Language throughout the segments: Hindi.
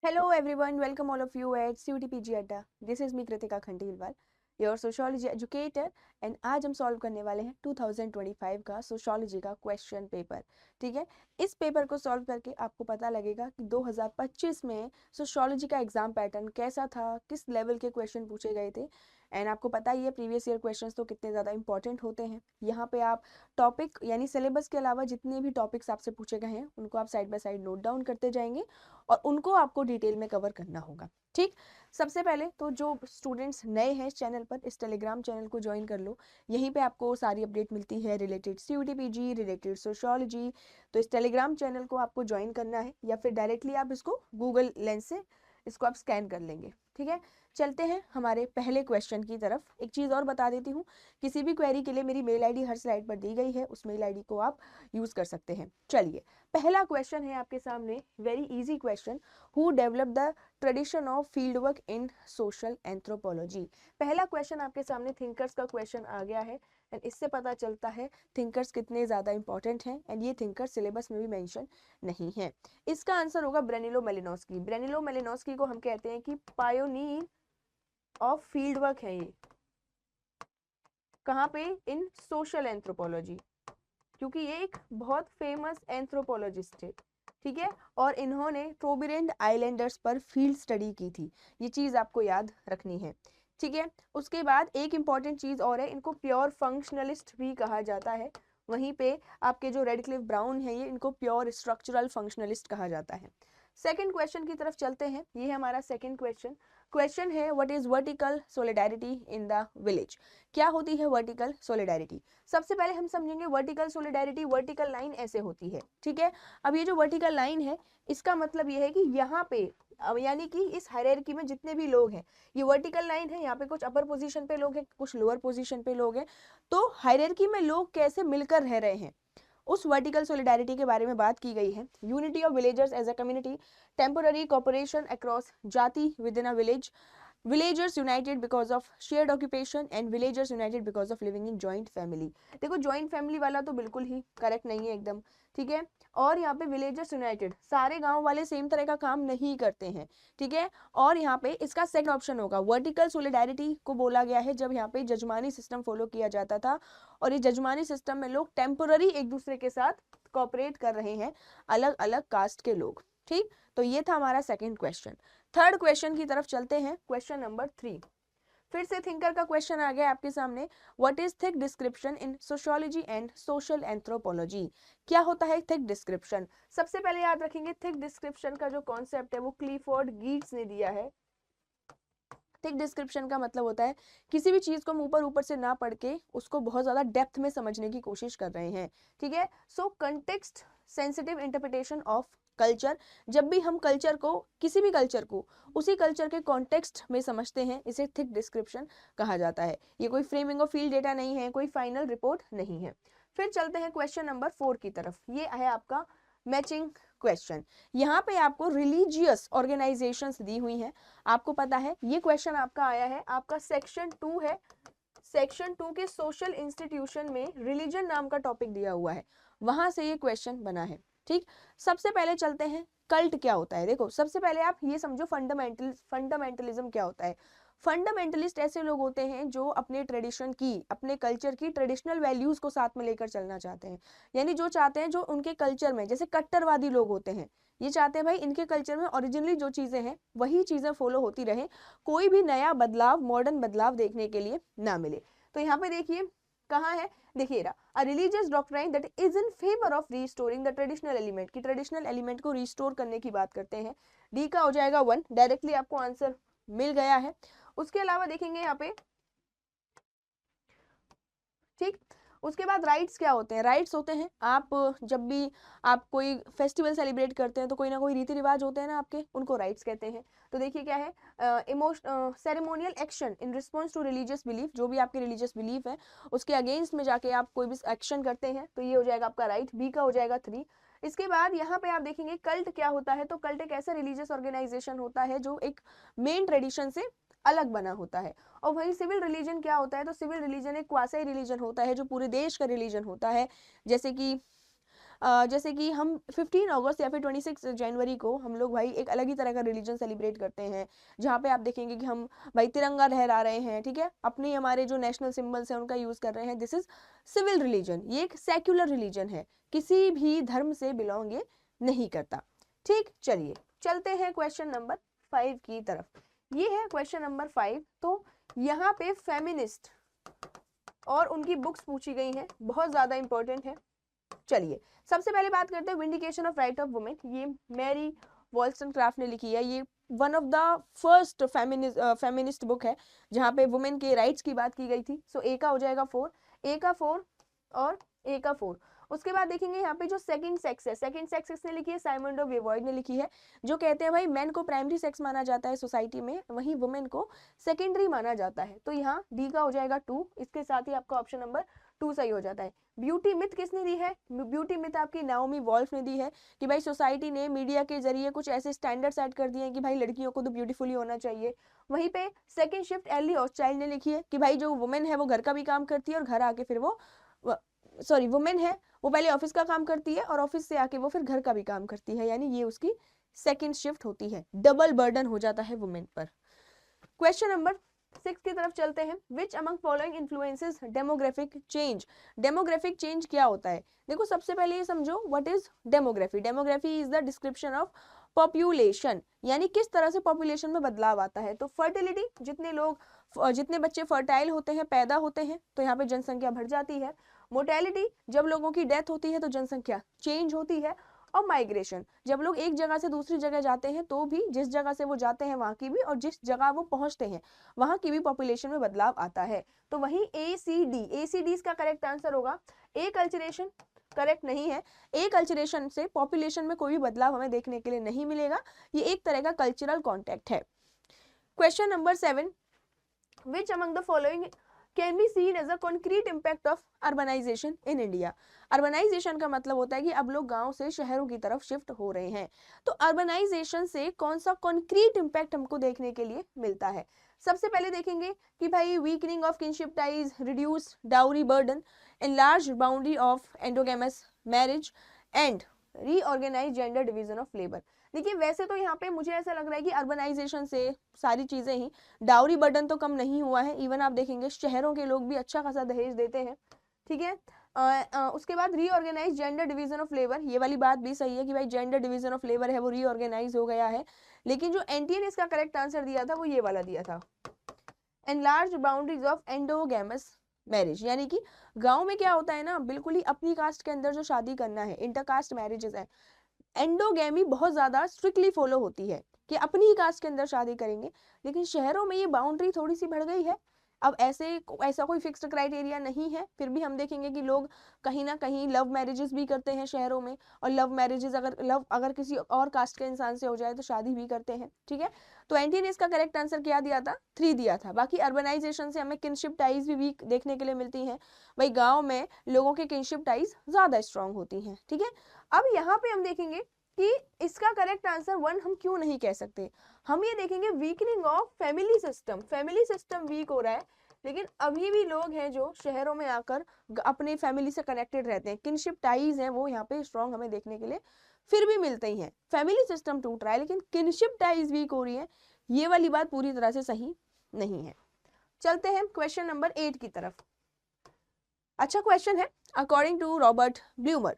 Hello everyone, welcome all of you at CUTPG Adda. This is me Kritika Khandelwal, your sociology educator and आज हम सॉल्व करने वाले हैं 2025 का सोशोलॉजी का क्वेश्चन पेपर. ठीक है, इस पेपर को सॉल्व करके आपको पता लगेगा कि 2025 में सोशोलॉजी का एग्जाम पैटर्न कैसा था, किस लेवल के क्वेश्चन पूछे गए थे. एंड आपको पता ही है प्रीवियस ईयर क्वेश्चंस तो कितने ज़्यादा इंपॉर्टेंट होते हैं. यहाँ पे आप टॉपिक यानी सिलेबस के अलावा जितने भी टॉपिक्स आपसे पूछे गए हैं उनको आप side by side note down करते जाएंगे और उनको आपको डिटेल में कवर करना होगा. ठीक, सबसे पहले तो जो स्टूडेंट्स नए हैं इस चैनल पर, इस टेलीग्राम चैनल को ज्वाइन कर लो. यहीं पे आपको सारी अपडेट मिलती है रिलेटेड CUTPG, रिलेटेड सोशोलॉजी. तो इस टेलीग्राम चैनल को आपको ज्वाइन करना है या फिर डायरेक्टली आप इसको गूगल लेंस से इसको आप स्कैन कर लेंगे. ठीक है, चलते हैं हमारे पहले क्वेश्चन की तरफ. एक चीज़ और बता देती हूँ, किसी भी क्वेरी के लिए मेरी मेल आईडी हर स्लाइड पर दी गई है, उस मेल आईडी को आप यूज़ कर सकते हैं. चलिए, पहला क्वेश्चन है आपके सामने, very easy question. Who develop the tradition of field work in social anthropology. पहला क्वेश्चन आपके सामने थिंकर्स का क्वेश्चन आ गया है एंड इससे पता चलता है थिंकर्स कितने ज़्यादा इंपॉर्टेंट हैं एंड ये थिंकर्स सिलेबस में भी मेंशन नहीं है. इसका आंसर होगा ब्रेनिलो मेलिनोस्की. ब्रेनिलो मेलिनोस्की को हम कहते हैं कि पायोनीर ऑफ फील्ड वर्क है. ये कहाँ पे? इन सोशल एंथ्रोपोलॉजी, क्योंकि ये एक बहुत फेमस एंथ्रोपोलॉजिस्ट थे. ठीक है, और इन्होंने ट्रोबिरेंड आइलैंडर्स पर फील्ड स्टडी की थी. ये चीज़ आपको याद रखनी है. ठीक है, उसके बाद एक इंपॉर्टेंट चीज़ और है, इनको प्योर फंक्शनलिस्ट भी कहा जाता है. वहीं पे आपके जो रेडक्लिफ ब्राउन है, ये इनको प्योर स्ट्रक्चरल फंक्शनलिस्ट कहा जाता है. सेकंड क्वेश्चन की तरफ चलते हैं. ये है हमारा सेकंड क्वेश्चन. क्वेश्चन है what is vertical solidarity in the village. क्या होती है वर्टिकल सोलिडारिटी? सबसे पहले हम समझेंगे वर्टिकल सोलिडारिटी. वर्टिकल लाइन ऐसे होती है. ठीक है, अब ये जो वर्टिकल लाइन है इसका मतलब ये है कि यहाँ पे यानी कि इस हायरार्की में जितने भी लोग हैं, ये वर्टिकल लाइन है. यहाँ पे कुछ अपर पोजीशन पे लोग हैं, कुछ लोअर पोजीशन पे लोग हैं. तो हायरार्की में लोग कैसे मिलकर रह रहे हैं, उस वर्टिकल सोलिडारिटी के बारे में बात की गई है. Unity of villagers as a community, temporary cooperation across जाति within a village, villagers united because of shared occupation and villagers united because of living in joint family. देखो joint family वाला तो बिल्कुल ही करेक्ट नहीं है एकदम. ठीक है, और यहाँ पे villagers united, सारे गांव वाले सेम तरह का काम नहीं करते हैं. ठीक है, और यहाँ पे इसका सेकंड ऑप्शन होगा. वर्टिकल सोलिडारिटी को बोला गया है जब यहाँ पे जजमानी सिस्टम फॉलो किया जाता था और ये जजमानी सिस्टम में लोग टेम्पोररी एक दूसरे के साथ कॉपरेट कर रहे हैं, अलग अलग कास्ट के लोग. ठीक, तो ये था हमारा सेकंड क्वेश्चन. थर्ड क्वेश्चन की तरफ चलते हैं. क्वेश्चन नंबर 3, फिर से थिंकर का क्वेश्चन आ गया आपके सामने. What is thick description in sociology and social anthropology. क्या होता है थिक डिस्क्रिप्शन? सबसे पहले याद रखेंगे थिक डिस्क्रिप्शन का जो कॉन्सेप्ट है वो क्लीफोर्ड गीट्स ने दिया है. थिक डिस्क्रिप्शन का मतलब होता है किसी भी चीज को हम ऊपर ऊपर से ना पढ़ के उसको बहुत ज्यादा डेप्थ में समझने की कोशिश कर रहे हैं. ठीक है, so context sensitive interpretation of culture. जब भी हम कल्चर को, किसी भी कल्चर को उसी कल्चर के कॉन्टेक्स्ट में समझते हैं, इसे थिक डिस्क्रिप्शन कहा जाता है. ये कोई फ्रेमिंग ऑफ फील्ड डेटा नहीं है, कोई फाइनल रिपोर्ट नहीं है. फिर चलते हैं क्वेश्चन नंबर 4 की तरफ. ये है आपका मैचिंग क्वेश्चन. यहाँ पे आपको रिलीजियस ऑर्गेनाइजेशंस दी हुई हैं. आपको पता है ये क्वेश्चन आपका आया है, आपका सेक्शन 2 है. सेक्शन 2 के सोशल इंस्टीट्यूशन में रिलीजन नाम का टॉपिक दिया हुआ है, वहां से ये क्वेश्चन बना है. ठीक, सबसे पहले चलते हैं कल्ट क्या होता है. देखो सबसे पहले आप ये समझो फंडामेंटलिज्म क्या होता है. फंडामेंटलिस्ट ऐसे लोग होते हैं जो अपने ट्रेडिशन की, अपने कल्चर की ट्रेडिशनल वैल्यूज को साथ में लेकर चलना चाहते हैं. यानी जो चाहते हैं जो उनके कल्चर में, जैसे कट्टरवादी लोग होते हैं, ये चाहते हैं भाई इनके कल्चर में ओरिजिनली जो चीजें हैं वही चीजें फॉलो होती रहे, कोई भी नया बदलाव, मॉडर्न बदलाव देखने के लिए ना मिले. तो यहाँ पे देखिए कहाँ है, देखिए a religious doctrine that is in favour of restoring the traditional element, की ट्रेडिशनल एलिमेंट को रिस्टोर करने की बात करते हैं. डी का हो जाएगा 1, डायरेक्टली आपको आंसर मिल गया है. उसके अलावा देखेंगे यहाँ पे, ठीक, उसके बाद राइट्स क्या होते हैं. राइट्स होते हैं आप जब भी आप कोई फेस्टिवल सेलिब्रेट करते हैं तो कोई ना कोई रीति रिवाज होते हैं ना आपके, उनको राइट्स कहते हैं. तो देखिए क्या है, ceremonial action in response to religious belief, जो भी आपके रिलीजियस बिलीफ है उसके अगेंस्ट में जाके आप कोई भी एक्शन करते हैं, तो ये हो जाएगा आपका राइट. बी का हो जाएगा 3. इसके बाद यहाँ पे आप देखेंगे कल्ट क्या होता है. तो कल्ट एक ऐसा रिलीजियस ऑर्गेनाइजेशन होता है जो एक मेन ट्रेडिशन से अलग बना होता है. और वही सिविल रिलीजन क्या होता है, तो सिविल रिलीजन एक क्वासी रिलीजन होता है जो पूरे देश का रिलीजन होता है. जैसे कि जैसे कि हम 15 अगस्त या फिर 26 जनवरी को हम लोग भाई एक अलग ही तरह का रिलीजन सेलिब्रेट करते हैं, जहाँ पे आप देखेंगे कि हम भाई तिरंगा लहरा रहे हैं, ठीक है, अपने हमारे जो नेशनल सिंबल्स हैं उनका यूज कर रहे हैं। दिस इज सिविल रिलीजन, ये एक सेक्युलर रिलीजन है, किसी भी धर्म से बिलोंग ये नहीं करता। ठीक, चलिए चलते हैं क्वेश्चन नंबर 5 की तरफ। ये है क्वेश्चन नंबर 5। तो यहाँ पे फेमिनिस्ट और उनकी बुक्स पूछी गई हैं, बहुत ज्यादा इंपॉर्टेंट है। चलिए सबसे पहले बात करते हैं vindication of right of women. ये मैरी वॉल्सटनक्राफ्ट ने लिखी है। ये one of the first feminist book है जहाँ पे वुमेन के राइट्स की बात की गई थी। सो ए का हो जाएगा 4, ए का 4 और ए का 4। उसके बाद देखेंगे यहाँ पे जो सेकंड सेक्स है, सेकंड सेक्स किसने लिखी है? साइमन डे बोवॉय ने लिखी है, जो कहते हैं भाई मेन को प्राइमरी सेक्स माना जाता है सोसाइटी में, वहीं वुमेन को सेकेंडरी माना जाता है। तो यहाँ डी का हो जाएगा 2। इसके साथ ही आपका ऑप्शन नंबर 2 सही हो जाता है। ब्यूटी मिथ किसने दी है? ब्यूटी मिथ आपकी नाओमी वॉल्फ ने दी है कि भाई सोसाइटी ने मीडिया के जरिए कुछ ऐसे स्टैंडर्ड सेट कर दिए हैं कि भाई लड़कियों को तो ब्यूटीफुली होना चाहिए। वहीं पे सेकंड शिफ्ट एली हॉचचाइल्ड ने लिखी है कि भाई जो वुमेन है वो घर का भी काम करती है और घर आके फिर वो वुमेन है वो पहले ऑफिस का काम करती है और ऑफिस से आके वो फिर घर का भी काम करती है, यानी ये उसकी सेकंड शिफ्ट होती है, डबल बर्डन हो जाता है वुमेन पर। क्वेश्चन नंबर 6 की तरफ चलते हैं। Which among following influences demographic change? Demographic change क्या होता है? देखो सबसे पहले ये समझो what is demography. Demography is the description of population, यानी किस तरह से पॉपुलेशन में बदलाव आता है। तो फर्टिलिटी, जितने बच्चे फर्टाइल होते हैं, पैदा होते हैं, तो यहाँ पे जनसंख्या बढ़ जाती है। मोर्टेलिटी, जब लोगों की डेथ होती है तो जनसंख्या चेंज होती है। और माइग्रेशन, जब लोग एक जगह से दूसरी जगह जाते हैं तो भी जिस जगह से वो जाते हैं वहां की भी, और जिस जगह वो पहुंचते हैं वहां की भी पॉपुलेशन में बदलाव आता है। तो वहीं ACD इसका करेक्ट आंसर होगा। ए कल्चरेशन करेक्ट नहीं है। ए कल्चरेशन से पॉपुलेशन में कोई भी बदलाव हमें देखने के लिए नहीं मिलेगा, ये एक तरह का कल्चरल कॉन्टेक्ट है। Question number 7, which among the following can be seen as a concrete impact of urbanization in India? Urbanization का मतलब होता है कि अब लोग गांव से शहरों की तरफ शिफ्ट हो रहे हैं। तो अर्बनाइजेशन से कौन सा कॉन्क्रीट इम्पैक्ट हमको देखने के लिए मिलता है? सबसे पहले देखेंगे कि भाई weakening of kinship ties, reduce dowry burden, enlarge boundary of endogamous marriage and reorganise gender division of labour. देखिए वैसे तो यहाँ पे मुझे ऐसा लग रहा है कि अर्बनाइजेशन से सारी चीजें ही, डाउरी बर्डन तो कम नहीं हुआ है, इवन आप देखेंगे शहरों के लोग भी अच्छा खासा दहेज देते हैं, ठीक है। उसके बाद reorganize gender division of labour, ये वाली बात भी सही है कि भाई जेंडर डिवीजन ऑफ लेबर है वो रीऑर्गेनाइज हो गया है। लेकिन जो एनटीए ने इसका करेक्ट आंसर दिया था वो ये वाला दिया था, enlarge boundaries of endogamous marriage, यानी कि गांव में क्या होता है ना, बिल्कुल ही अपनी कास्ट के अंदर जो शादी करना है, इंटरकास्ट मैरिजेस है, एंडोगेमी बहुत ज्यादा स्ट्रिक्टली फॉलो होती है कि अपनी ही कास्ट के अंदर शादी करेंगे। लेकिन शहरों में ये बाउंड्री थोड़ी सी बढ़ गई है। अब ऐसा कोई फिक्स्ड क्राइटेरिया नहीं है, फिर भी हम देखेंगे कि लोग कहीं ना कहीं लव मैरिजेस भी करते हैं शहरों में, और लव मैरिजेस अगर किसी और कास्ट के इंसान से हो जाए तो शादी भी करते हैं, ठीक है। तो एनटी ने इसका करेक्ट आंसर क्या दिया था? 3 दिया था। बाकी अर्बनाइजेशन से हमें किनशिप टाइज भी वीक देखने के लिए मिलती हैं, भाई गाँव में लोगों के किनशिप टाइज ज्यादा स्ट्रांग होती हैं, ठीक है। अब यहाँ पे हम देखेंगे कि इसका करेक्ट आंसर 1 हम क्यों नहीं कह सकते। हम ये देखेंगे weakening of family system weak हो रहा है, लेकिन अभी भी लोग हैं जो शहरों में आकर अपने फैमिली से कनेक्टेड रहते हैं, किनशिप टाइज हैं वो यहाँ पे स्ट्रांग हमें देखने के लिए फिर भी मिलते ही हैं। फैमिली सिस्टम टूट रहा है लेकिन किनशिप टाइज वीक हो रही है, ये वाली बात पूरी तरह से सही नहीं है। चलते हैं क्वेश्चन नंबर 8 की तरफ। अच्छा क्वेश्चन है, according to Robert Blumer,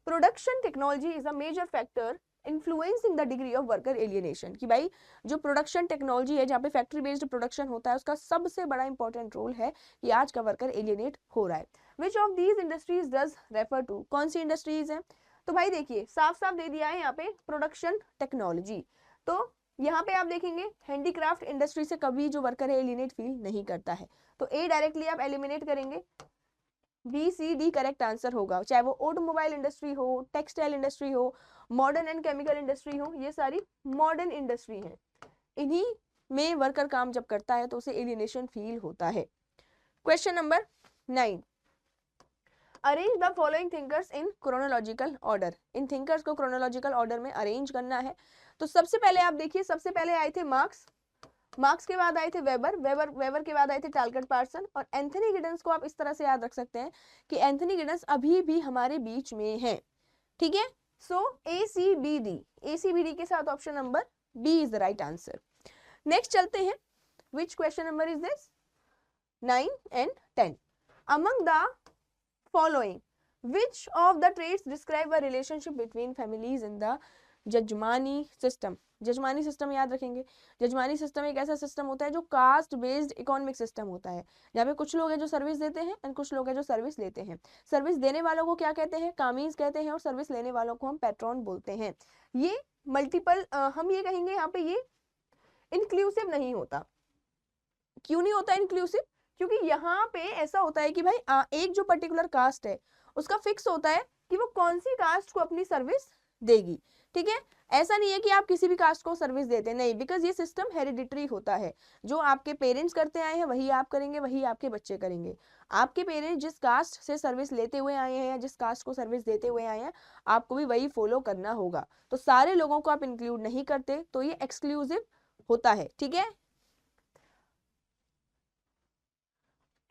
production technology is a major factor influencing the degree of worker alienation, कि भाई जो प्रोडक्शन टेक्नोलॉजी है जहाँ पे फैक्ट्री बेस्ड प्रोडक्शन होता है उसका सबसे बड़ा इंपॉर्टेंट रोल है कि आज का वर्कर एलियनेट हो रहा है। Which of these industries does refer to? कौन सी इंडस्ट्रीज है? तो भाई देखिए साफ साफ दे दिया है यहाँ पे प्रोडक्शन टेक्नोलॉजी। तो यहाँ पे आप देखेंगे हैंडीक्राफ्ट इंडस्ट्री से कभी जो वर्कर है एलियनेट फील नहीं करता है, तो ए डायरेक्टली आप एलिमिनेट करेंगे, BCD करेक्ट आंसर होगा। चाहे वो ऑटोमोबाइल इंडस्ट्री हो, टेक्सटाइल इंडस्ट्री हो, मॉडर्न एंड केमिकल इंडस्ट्री हो, ये सारी मॉडर्न इंडस्ट्री हैं, इन्हीं में वर्कर काम जब करता है तो उसे एलियनेशन फील होता है। Question number 9, arrange the following thinkers in chronological order. In thinkers को क्रोनोलॉजिकल ऑर्डर में अरेंज करना है। तो सबसे पहले आप देखिए, सबसे पहले आए थे मार्क्स के बाद आए थे वेबर के बाद आए थे टालकट पार्सन, और एंथनी गिडन्स को आप इस तरह से याद रख सकते हैं कि एंथनी गिडन्स अभी भी हमारे बीच में हैं, ठीक है। सो ACBD के साथ option number B is the right answer. Next चलते हैं, which question number is this? 9 and 10. Among the following, which of the traits describe a relationship between families in the jajmani system? Jajmani system याद रखेंगे। जजमानी सिस्टम एक ऐसा सिस्टम होता है जो कास्ट बेस्ड इकोनॉमिक सिस्टम होता है, जहाँ पे कुछ लोग हैं जो सर्विस देते हैं एंड कुछ लोग हैं जो सर्विस लेते हैं। सर्विस देने वालों को क्या कहते हैं? कामीज कहते हैं, और सर्विस लेने वालों को हम पैट्रॉन बोलते हैं। ये मल्टीपल हम ये कहेंगे यहाँ पे ये इंक्लूसिव नहीं होता। क्यों नहीं होता इंक्लूसिव? क्योंकि यहाँ पे ऐसा होता है कि भाई एक जो पर्टिकुलर कास्ट है उसका फिक्स होता है कि वो कौन सी कास्ट को अपनी सर्विस देगी, ठीक है। ऐसा नहीं है कि आप किसी भी कास्ट को सर्विस देते, नहीं, बिकॉज ये सिस्टम हेरिडिटरी होता है। जो आपके पेरेंट्स करते आए हैं वही आप करेंगे, वही आपके बच्चे करेंगे। आपके पेरेंट्स जिस कास्ट से सर्विस लेते हुए आए हैं या जिस कास्ट को सर्विस देते हुए आए हैं, आपको भी वही फॉलो करना होगा। तो सारे लोगों को आप इंक्लूड नहीं करते, तो ये एक्सक्लूसिव होता है, ठीक है।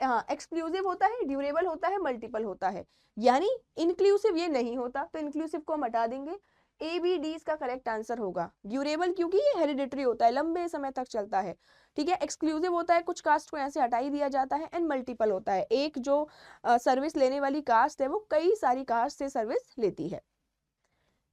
हाँ, एक्सक्लूसिव होता है, ड्यूरेबल होता है, मल्टीपल होता है, यानी इंक्लूसिव ये नहीं होता। तो इंक्लूसिव को हम हटा देंगे, ABD इसका करेक्ट आंसर होगा। ड्यूरेबल क्योंकि ये हेरिडिटरी होता है, लंबे समय तक चलता है, ठीक है। एक्सक्लूसिव होता है, कुछ कास्ट को यहाँ से हटा ही दिया जाता है। एंड मल्टीपल होता है, एक जो सर्विस लेने वाली कास्ट है वो कई सारी कास्ट से सर्विस लेती है।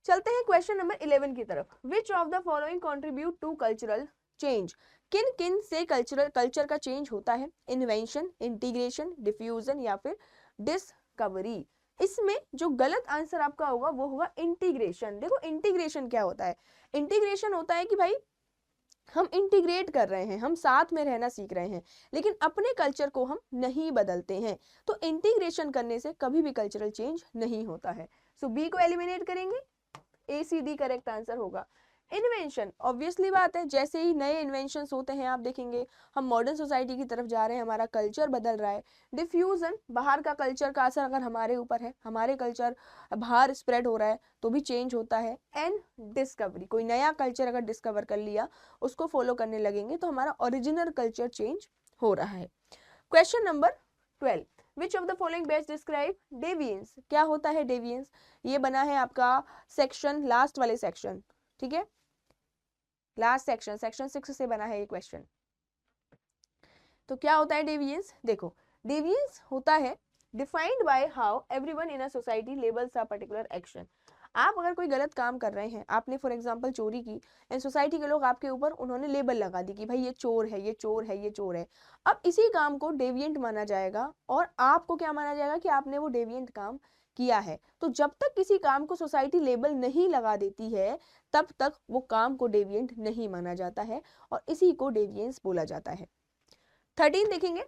चलते हैं क्वेश्चन नंबर 11 की तरफ। Which of the following contribute to cultural change? किन किन से कल्चर का चेंज होता है? इन्वेंशन, इंटीग्रेशन, डिफ्यूजन या फिर डिस्कवरी। इसमें जो गलत आंसर आपका होगा वो होगा इंटीग्रेशन। देखो इंटीग्रेशन क्या होता है? इंटीग्रेशन होता है कि भाई हम इंटीग्रेट कर रहे हैं, हम साथ में रहना सीख रहे हैं, लेकिन अपने कल्चर को हम नहीं बदलते हैं। तो इंटीग्रेशन करने से कभी भी कल्चरल चेंज नहीं होता है। सो बी को एलिमिनेट करेंगे, ACD करेक्ट आंसर होगा। इन्वेंशन, ऑब्वियसली बात है, जैसे ही नए इन्वेंशंस होते हैं आप देखेंगे हम मॉडर्न सोसाइटी की तरफ जा रहे हैं, हमारा कल्चर बदल रहा है। डिफ्यूजन, बाहर का कल्चर का असर अगर हमारे ऊपर है, हमारे कल्चर बाहर स्प्रेड हो रहा है तो भी चेंज होता है। एंड डिस्कवरी, कोई नया कल्चर अगर डिस्कवर कर लिया उसको फॉलो करने लगेंगे तो हमारा ओरिजिनल कल्चर चेंज हो रहा है। Question number 12, which of the following best describe deviance? क्या होता है डेविएंस? ये बना है आपका सेक्शन, लास्ट वाले सेक्शन, ठीक है, लास्ट सेक्शन, सेक्शन 6 से बना है ये क्वेश्चन। तो क्या होता है डेविएंस? देखो डेविएंस होता है defined by how everyone in a society labels a particular action. आप अगर कोई गलत काम कर रहे हैं, आपने फॉर एग्जांपल चोरी की एंड सोसाइटी के लोग आपके ऊपर उन्होंने लेबल लगा दी कि भाई ये चोर है, ये चोर है, ये चोर है। अब इसी काम को डेविएंट माना जाएगा और आपको क्या माना जाएगा कि आपने वो डेविएंट काम किया है। तो जब तक किसी काम को सोसाइटी लेबल नहीं लगा देती है तब तक वो काम को डेविएंट नहीं माना जाता है और इसी को डेविएंस बोला जाता है। 13 देखेंगे,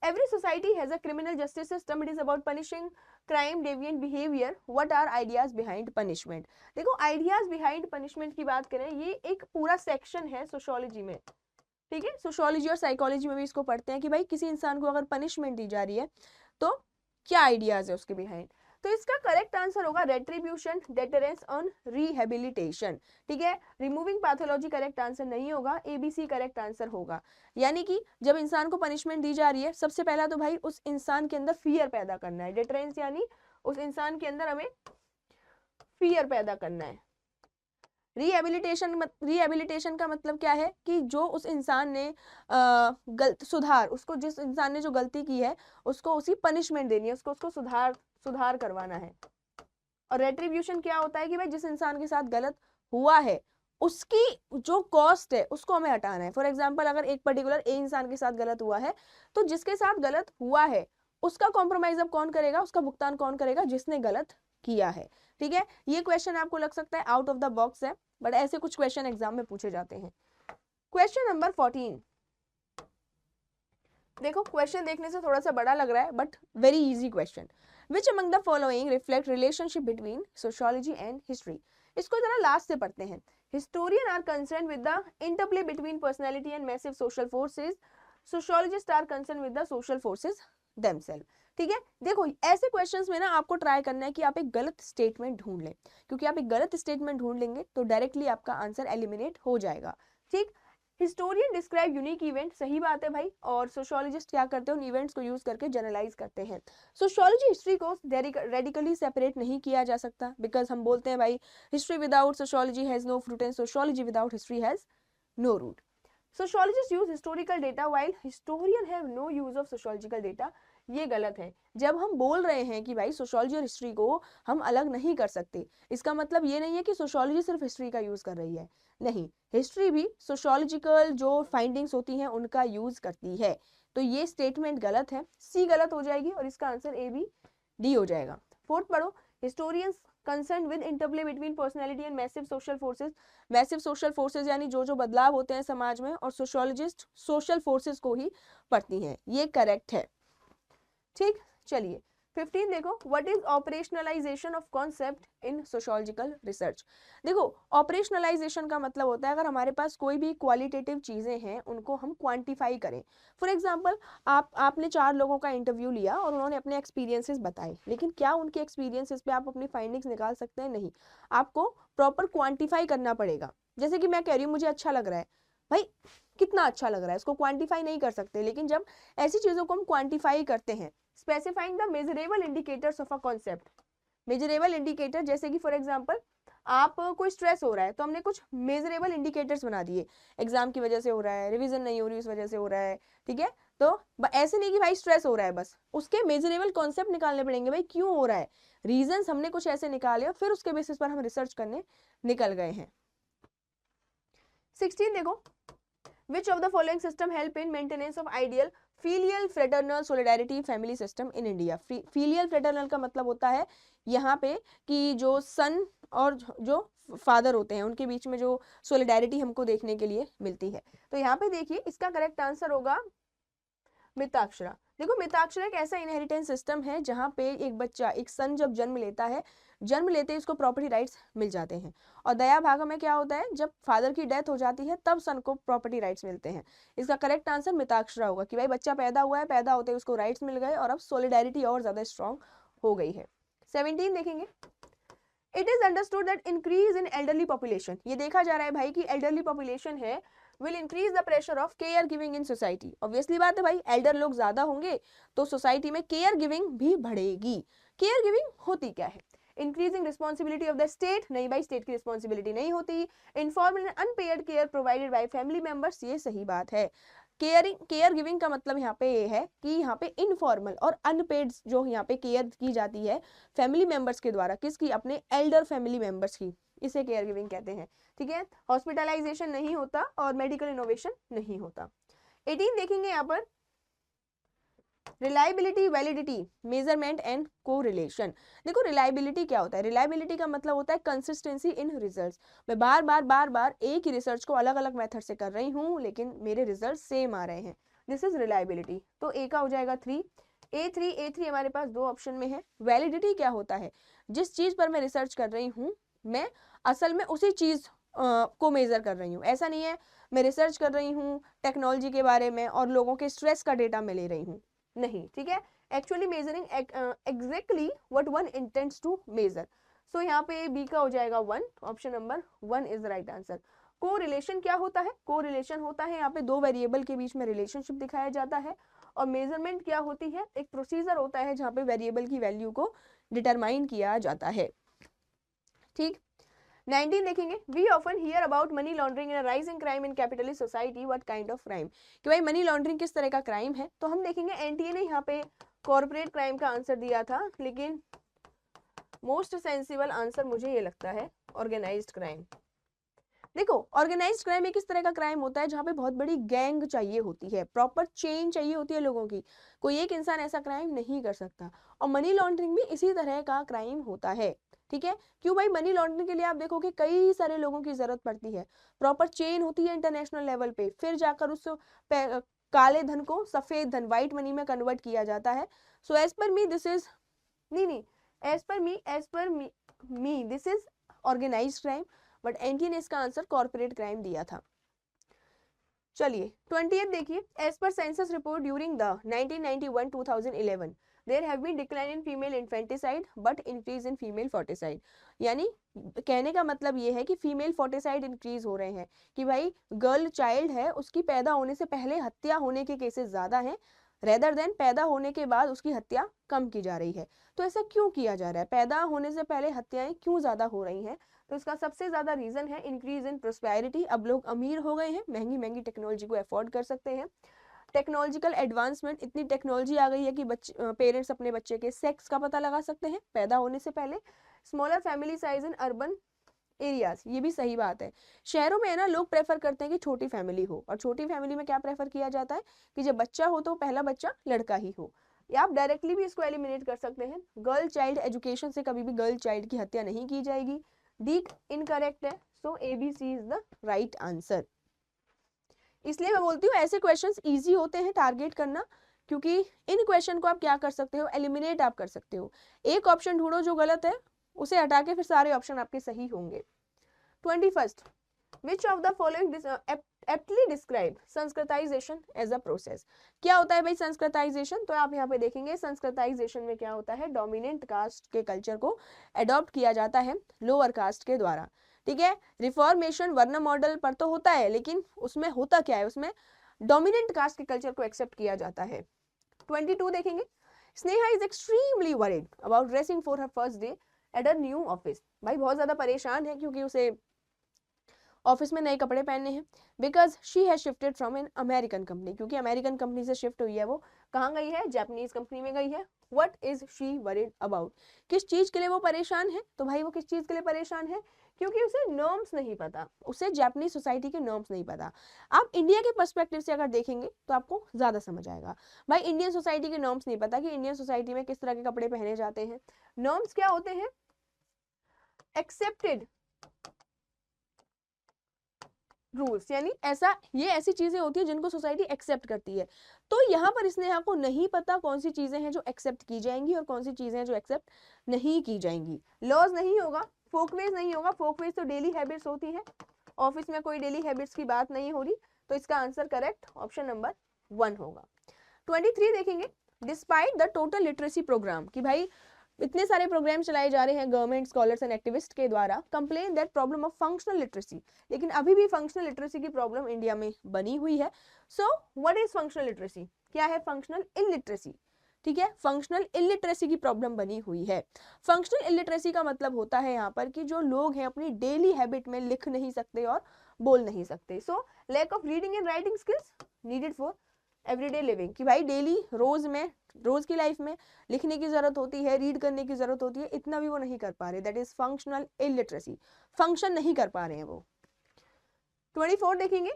every society has a criminal justice system, it is about punishing crime, deviant behavior, what are ideas behind punishment? देखो ideas behind punishment की बात करें, ये एक पूरा सेक्शन है सोशियोलॉजी में, ठीक है। सोशियोलॉजी और साइकोलॉजी में भी इसको पढ़ते हैं कि भाई किसी इंसान को अगर पनिशमेंट दी जा रही है तो क्या आइडियाज है उसके बिहाइंड। तो इसका करेक्ट आंसर होगा रेट्रीब्यूशन, डेटरेंस और रिहेबिलिटेशन, ठीक है। रिमूविंग पैथोलॉजी करेक्ट आंसर नहीं होगा, ABC करेक्ट आंसर होगा। यानी कि जब इंसान को पनिशमेंट दी जा रही है सबसे पहला तो भाई उस इंसान के अंदर फियर पैदा करना है। डेटरेंस यानी उस इंसान के अंदर हमें फियर पैदा करना है। रिहेबिलिटेशन का मतलब क्या है कि जो उस इंसान ने सुधार, उसको जिस इंसान ने जो गलती की है उसको उसी पनिशमेंट देनी है, उसको सुधार करवाना है। और रेट्रीब्यूशन क्या होता है कि भाई जिस इंसान के साथ गलत हुआ है उसकी जो कॉस्ट है उसको हमें हटाना है। फॉर एग्जाम्पल अगर एक पर्टिकुलर इंसान के साथ गलत हुआ है तो जिसके साथ गलत हुआ है उसका कॉम्प्रोमाइज अब कौन करेगा, उसका भुगतान कौन करेगा? जिसने गलत किया है, ठीक है। ये क्वेश्चन आपको लग सकता है आउट ऑफ द बॉक्स है, बट ऐसे कुछ क्वेश्चन एग्जाम में पूछे जाते हैं। क्वेश्चन नंबर 14, देखो क्वेश्चन देखने से थोड़ा सा बड़ा लग रहा है but very easy question. Which among the following reflect relationship between sociology and history? इसको जरा लास्ट से पढ़ते हैं। Historian are concern with the interplay between personality and massive social forces, sociologist are concern with the social forces themselves, ठीक है। देखो ऐसे क्वेश्चंस में ना आपको ट्राई करना है कि आप एक गलत स्टेटमेंट ढूंढ लें, क्योंकि आप एक गलत स्टेटमेंट ढूंढ लेंगे तो डायरेक्टली आपका आंसर एलिमिनेट हो जाएगा, ठीक। हिस्टोरियन डिस्क्राइब यूनिक इवेंट, सही बात है भाई, और सोशियोलॉजिस्ट क्या करते हैं, उन इवेंट्स को यूज करके जनरलाइज करते हैं। सोशियोलॉजी हिस्ट्री को रेडिकली सेपरेट नहीं किया जा सकता, बिकॉज हम बोलते हैं भाई history without sociology has no fruit and sociology without history has no root. Sociologists use historical data while historian have no use of sociological data, ये गलत है। जब हम बोल रहे हैं कि भाई सोशियोलॉजी और हिस्ट्री को हम अलग नहीं कर सकते, इसका मतलब ये नहीं है कि सोशियोलॉजी सिर्फ हिस्ट्री का यूज कर रही है, नहीं, हिस्ट्री भी सोशियोलॉजिकल जो फाइंडिंग्स होती हैं उनका यूज करती है। तो ये स्टेटमेंट गलत है, सी गलत हो जाएगी और इसका आंसर ए बी डी हो जाएगा। फोर्थ पढ़ो, historians concern with interplay between personality and massive social forces. Massive social forces यानी जो बदलाव होते हैं समाज में, और सोशियोलॉजिस्ट सोशल फोर्सेज को ही पढ़ती हैं, ये करेक्ट है। ठीक, चलिए 15 देखो, what is operationalisation of concept in sociological research. देखो ऑपरेशनलाइजेशन का मतलब होता है अगर हमारे पास कोई भी क्वालिटेटिव चीजें हैं उनको हम क्वांटिफाई करें। फॉर एग्जांपल आपने 4 लोगों का इंटरव्यू लिया और उन्होंने अपने एक्सपीरियंसेस बताए, लेकिन क्या उनके एक्सपीरियंसेस पे आप अपनी फाइंडिंग्स निकाल सकते हैं? नहीं, आपको प्रॉपर क्वांटिफाई करना पड़ेगा। जैसे कि मैं कह रही हूँ मुझे अच्छा लग रहा है, भाई कितना अच्छा लग रहा है, इसको क्वांटिफाई नहीं कर सकते, लेकिन जब ऐसी चीजों को हम क्वांटिफाई करते हैं, specifying the measurable indicators of a concept. Measurable indicator जैसे कि फॉर एग्जांपल आप कोई स्ट्रेस हो रहा है तो हमने कुछ मेजरेबल इंडिकेटर्स बना दिए, एग्जाम की वजह से हो रहा है, रिवीजन नहीं हो रही उस वजह से हो रहा है, ठीक है। तो ऐसे नहीं कि भाई स्ट्रेस हो रहा है बस, उसके मेजरेबल कॉन्सेप्ट निकालने पड़ेंगे, भाई क्यों हो रहा है, रीजंस हमने कुछ ऐसे निकाले और फिर उसके बेसिस पर हम रिसर्च करने निकल गए हैं। 16 देखो, which of the following system help in maintenance of ideal filial fraternal solidarity family system in India। filial fraternal का मतलब होता है यहाँ पे कि जो सन और जो फादर होते हैं उनके बीच में जो सोलिडारिटी हमको देखने के लिए मिलती है। तो यहाँ पे देखिए इसका करेक्ट आंसर होगा मिताक्षरा। देखो मिताक्षरा एक ऐसा इनहेरिटेंस सिस्टम है जहाँ पे एक बच्चा, एक सन जब जन्म लेता है, जन्म लेते ही उसको प्रॉपर्टी राइट्स मिल जाते हैं, और दया भागा में क्या होता है, जब फादर की डेथ हो जाती है तब सन को प्रॉपर्टी राइट्स मिलते हैं। इसका करेक्ट आंसर मिताक्षरा होगा कि भाई बच्चा पैदा हुआ है, पैदा होते ही उसको राइट्स मिल गए और अब सोलिडारिटी और ज्यादा स्ट्रॉन्ग हो गई है। 17 देखेंगे, it is understood that increase in elderly population, ये देखा जा रहा है भाई कि एल्डरली पॉपुलेशन है will increase the pressure of care giving in society। Obviously बात है भाई, एल्डर लोग ज्यादा होंगे तो सोसाइटी में केयर गिविंग भी बढ़ेगी। केयर गिविंग होती क्या है, increasing responsibility of the state, नहीं भाई स्टेट की रिस्पॉन्सिबिलिटी नहीं होती। Informal and unpaid care provided by family members, ये सही बात है। केयर गिविंग का मतलब यहाँ पे ये है कि यहाँ पे इनफॉर्मल और अनपेड जो यहाँ पे केयर की जाती है फैमिली मेंबर्स के द्वारा, किसकी, अपने एल्डर फैमिली मेंबर्स की, इसे केयर गिविंग कहते हैं, ठीक है। हॉस्पिटलाइजेशन नहीं होता और मेडिकल इनोवेशन नहीं होता। 18 देखेंगे यहाँ पर, reliability, validity, measurement and correlation. देखो रिलायबिलिटी क्या होता है, रिलायबिलिटी का मतलब होता है कंसिस्टेंसी इन रिजल्ट्स। मैं बार बार एक ही रिसर्च को अलग अलग मेथड से कर रही हूँ लेकिन मेरे रिजल्ट सेम आ रहे हैं, दिस इज रिलायबिलिटी। तो ए का हो जाएगा 3। A3 हमारे पास 2 ऑप्शन में है। वैलिडिटी क्या होता है, जिस चीज पर मैं रिसर्च कर रही हूँ मैं असल में उसी चीज को मेजर कर रही हूँ, ऐसा नहीं है मैं रिसर्च कर रही हूँ टेक्नोलॉजी के बारे में और लोगों के स्ट्रेस का डेटा मैं ले रही हूँ, नहीं, ठीक है। Actually measuring exactly what one intends to measure. So यहाँ पे बी का हो जाएगा 1, option number 1 is the right answer. Correlation क्या होता है, कोरिलेशन होता है यहाँ पे 2 वेरिएबल के बीच में रिलेशनशिप दिखाया जाता है, और मेजरमेंट क्या होती है, एक प्रोसीजर होता है जहाँ पे वेरिएबल की वैल्यू को डिटरमाइन किया जाता है, ठीक। 19 देखेंगे, we often hear about money laundering in rising crime in capitalist society, what kind of crime, कि भाई मनी लॉन्ड्रिंग किस तरह का क्राइम है। तो हम देखेंगे एनटीए ने यहाँ पे कॉर्पोरेट क्राइम का आंसर दिया था, लेकिन मोस्ट सेंसिबल आंसर मुझे ये लगता है ऑर्गेनाइज्ड क्राइम। देखो ऑर्गेनाइज्ड क्राइम एक इस तरह का क्राइम होता है जहाँ पे बहुत बड़ी गैंग चाहिए होती है, प्रॉपर चेन चाहिए होती है लोगों की, कोई एक इंसान ऐसा क्राइम नहीं कर सकता। और मनी लॉन्ड्रिंग भी इसी तरह का क्राइम होता है, ठीक है। क्यों भाई, मनी लॉन्ड्रिंग के लिए आप देखोगे कई सारे लोगों की जरूरत पड़ती है, प्रॉपर चेन होती है इंटरनेशनल लेवल पे, फिर जाकर उस काले धन को सफेद धन, व्हाइट मनी में कन्वर्ट किया जाता है। So as per me this is नहीं as per me this is organised crime, but NTA ने इसका आंसर कॉर्पोरेट क्राइम दिया था। चलिए 20th देखिए, as per census report during the 1991-2011 there have been decline in female infanticide but increase in female foeticide. यानी कहने का मतलब ये है कि फीमेल फोर्टिसाइड इंक्रीज हो रहे हैं, कि भाई गर्ल चाइल्ड है उसकी पैदा होने से पहले हत्या होने के केसेस ज्यादा हैं रेदर देन पैदा होने के बाद उसकी हत्या कम की जा रही है। तो ऐसा क्यों किया जा रहा है, पैदा होने से पहले हत्याएं क्यों ज्यादा हो रही हैं? तो इसका सबसे ज्यादा रीजन है इंक्रीज इन प्रोस्पेरिटी। अब लोग अमीर हो गए हैं, महंगी महंगी टेक्नोलॉजी को अफोर्ड कर सकते हैं। टेक्नोलॉजिकल एडवांसमेंट, इतनी टेक्नोलॉजी आ गई है कि पेरेंट्स अपने बच्चे के सेक्स का पता लगा सकते हैं पैदा होने से पहले। Smaller family size in urban areas, ये भी सही बात है। शहरों में है ना लोग प्रेफर करते हैं कि छोटी फैमिली हो, और छोटी फैमिली में क्या प्रेफर किया जाता है कि जब बच्चा हो तो पहला बच्चा लड़का ही हो। या आप डायरेक्टली भी इसको एलिमिनेट कर सकते हैं, गर्ल चाइल्ड एजुकेशन से कभी भी गर्ल चाइल्ड की हत्या नहीं की जाएगी। डी इनकरेक्ट है, सो ABC is the right answer. इसलिए मैं बोलती हूँ ऐसे क्वेश्चंस इजी होते हैं टारगेट करना, क्योंकि इन क्वेश्चन को आप क्या कर सकते हो, एलिमिनेट आप कर सकते हो। एक ऑप्शन ढूंढो जो गलत है, उसे हटा के फिर सारे ऑप्शन आपके सही होंगे। 21st, which of the following aptly describe Sanskritization as a process. क्या होता है भाई संस्कृताइजेशन? तो आप यहाँ पे देखेंगे संस्कृताइजेशन में क्या होता है, डोमिनेंट कास्ट के कल्चर को अडॉप्ट किया जाता है लोअर कास्ट के द्वारा। ठीक है, रिफॉर्मेशन वर्ण मॉडल पर तो होता है, लेकिन उसमें होता क्या है, उसमें डोमिनेंट कास्ट के कल्चर को एक्सेप्ट किया जाता है। 22 देखेंगे, Sneha is extremely worried about dressing for her first day at a new office. भाई बहुत ज्यादा परेशान है क्योंकि उसे ऑफिस में नए कपड़े पहनने हैं, because she has shifted from an American company, क्योंकि अमेरिकन कंपनी से शिफ्ट हुई है, वो कहाँ गई है, जापानीज कंपनी में गई है। What is she worried about, किस चीज के लिए वो परेशान है? तो भाई वो किस चीज के लिए परेशान है, क्योंकि उसे नॉर्म्स नहीं पता, उसे जापानीज सोसाइटी के नॉर्म्स नहीं पता। आप इंडिया के पर्सपेक्टिव से अगर देखेंगे तो आपको ज्यादा समझ आएगा। भाई इंडियन सोसाइटी के नॉर्म्स नहीं पता कि इंडियन सोसाइटी में किस तरह के कपड़े पहने जाते हैं। नॉर्म्स क्या होते हैं, एक्सेप्टेड रूल्स, यानी ऐसा ये ऐसी चीजें होती है जिनको सोसाइटी एक्सेप्ट करती है। तो यहाँ पर स्नेहा को नहीं पता कौन सी चीजें हैं जो एक्सेप्ट की जाएंगी और कौन सी चीजें हैं जो एक्सेप्ट नहीं की जाएंगी। लॉज नहीं होगा, फोकवेज नहीं होगा, फोकवेज तो डेली हैबिट्स होती है, ऑफिस में कोई डेली हैबिट्स की बात नहीं हो रही, तो इसका आंसर करेक्ट ऑप्शन नंबर 1 होगा। 23 देखेंगे, despite the total literacy programme, कि भाई इतने सारे प्रोग्राम चलाए जा रहे हैं गवर्नमेंट स्कॉलर्स एंड एक्टिविस्ट के द्वारा, complain that problem of functional literacy, लेकिन अभी भी फंक्शनल लिटरेसी की प्रॉब्लम इंडिया में बनी हुई है। So what is functional literacy, क्या है फंक्शनल इलिटरेसी? ठीक है, फंक्शनल इलिटरेसी की प्रॉब्लम बनी हुई है। फंक्शनल इलिटरेसी का मतलब होता है यहाँ पर कि जो लोग हैं अपनी डेली हैबिट में लिख नहीं सकते और बोल नहीं सकते। So lack of reading and writing skills needed for everyday living, कि भाई डेली रोज की लाइफ में लिखने की जरूरत होती है, रीड करने की जरूरत होती है, इतना भी वो नहीं कर पा रहे, that is functional illiteracy, function नहीं कर पा रहे हैं वो। 24 देखेंगे,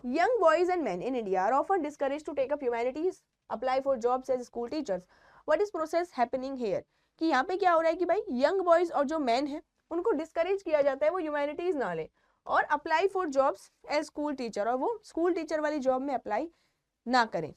young boys and men in India are often discouraged to take up humanities, apply for jobs as school teachers, what is process happening here, कि यहाँ पे क्या हो रहा है कि भाई यंग बॉयज और जो मैन है उनको डिस्करेज किया जाता है वो ह्यूमैनिटीज ना ले और apply for jobs as school teacher, और वो स्कूल टीचर वाली जॉब में अप्लाई ना करें।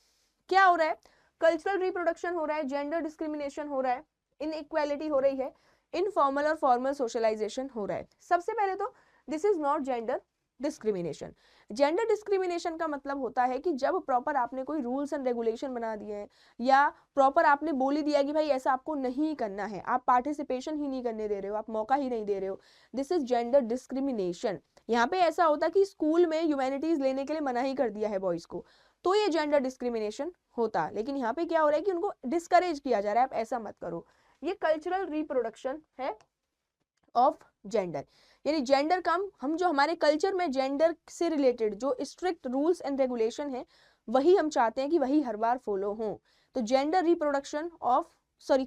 क्या हो रहा है, कल्चरल रिप्रोडक्शन हो रहा है, जेंडर डिस्क्रिमिनेशन हो रहा है, इनइक्वालिटी हो रही है, इनफॉर्मल और फॉर्मल सोशलाइजेशन हो रहा है। सबसे पहले तो this is not gender discrimination. Gender discrimination का मतलब होता है कि जब प्रॉपर आपने कोई रूल्स एंड रेगुलेशन बना दिए हैं या प्रॉपर आपने बोल ही दिया कि भाई ऐसा आपको नहीं करना है, आप पार्टिसिपेशन ही नहीं करने दे रहे हो, आप मौका ही नहीं दे रहे हो, दिस इज जेंडर डिस्क्रिमिनेशन। यहाँ पे ऐसा होता कि स्कूल में ह्यूमैनिटीज लेने के लिए मना ही कर दिया है बॉयज को, तो ये जेंडर डिस्क्रिमिनेशन होता। लेकिन यहाँ पे क्या हो रहा है कि उनको डिस्करेज किया जा रहा है, आप ऐसा मत करो। ये कल्चरल रिप्रोडक्शन है ऑफ जेंडर, यानी जेंडर कम, हम जो हमारे कल्चर में जेंडर से रिलेटेड जो स्ट्रिक्ट रूल्स एंड रेगुलेशन है वही हम चाहते हैं कि वही हर बार फॉलो हो। तो gender reproduction of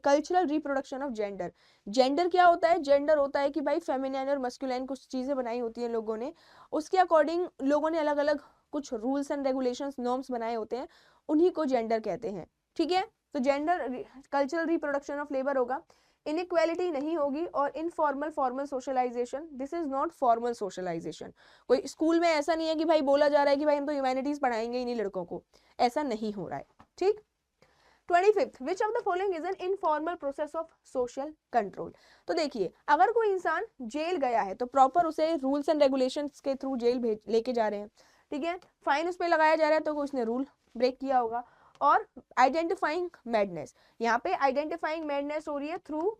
cultural reproduction of gender. Gender क्या होता है, जेंडर होता है कि भाई फेमिनिन और मस्कुलिन कुछ चीजें बनाई होती हैं लोगों ने, उसके अकॉर्डिंग लोगों ने अलग अलग कुछ रूल्स एंड रेगुलेशंस नॉर्म्स बनाए होते हैं, उन्हीं को जेंडर कहते हैं। ठीक है, तो gender cultural reproduction of labour होगा, इनइक्वालिटी नहीं होगी, और informal formal socialization, this is not formal socialization. कोई स्कूल में ऐसा नहीं है कि भाई बोला जा रहा है कि भाई हम तो ह्यूमैनिटीज पढ़ाएंगे ही नहीं लड़कों को, ऐसा नहीं हो रहा है। ठीक, 25th, which of the following is an informal process of social control। तो देखिए अगर कोई इंसान जेल गया है तो प्रॉपर उसे रूल्स एंड रेगुलेशंस के थ्रू जेल लेके जा रहे हैं, ठीक है, फाइन उस पर लगाया जा रहा है तो उसने रूल ब्रेक किया होगा, और आइडेंटिफाइंग मैडनेस, यहाँ पे आइडेंटिफाइंग मैडनेस हो रही है थ्रू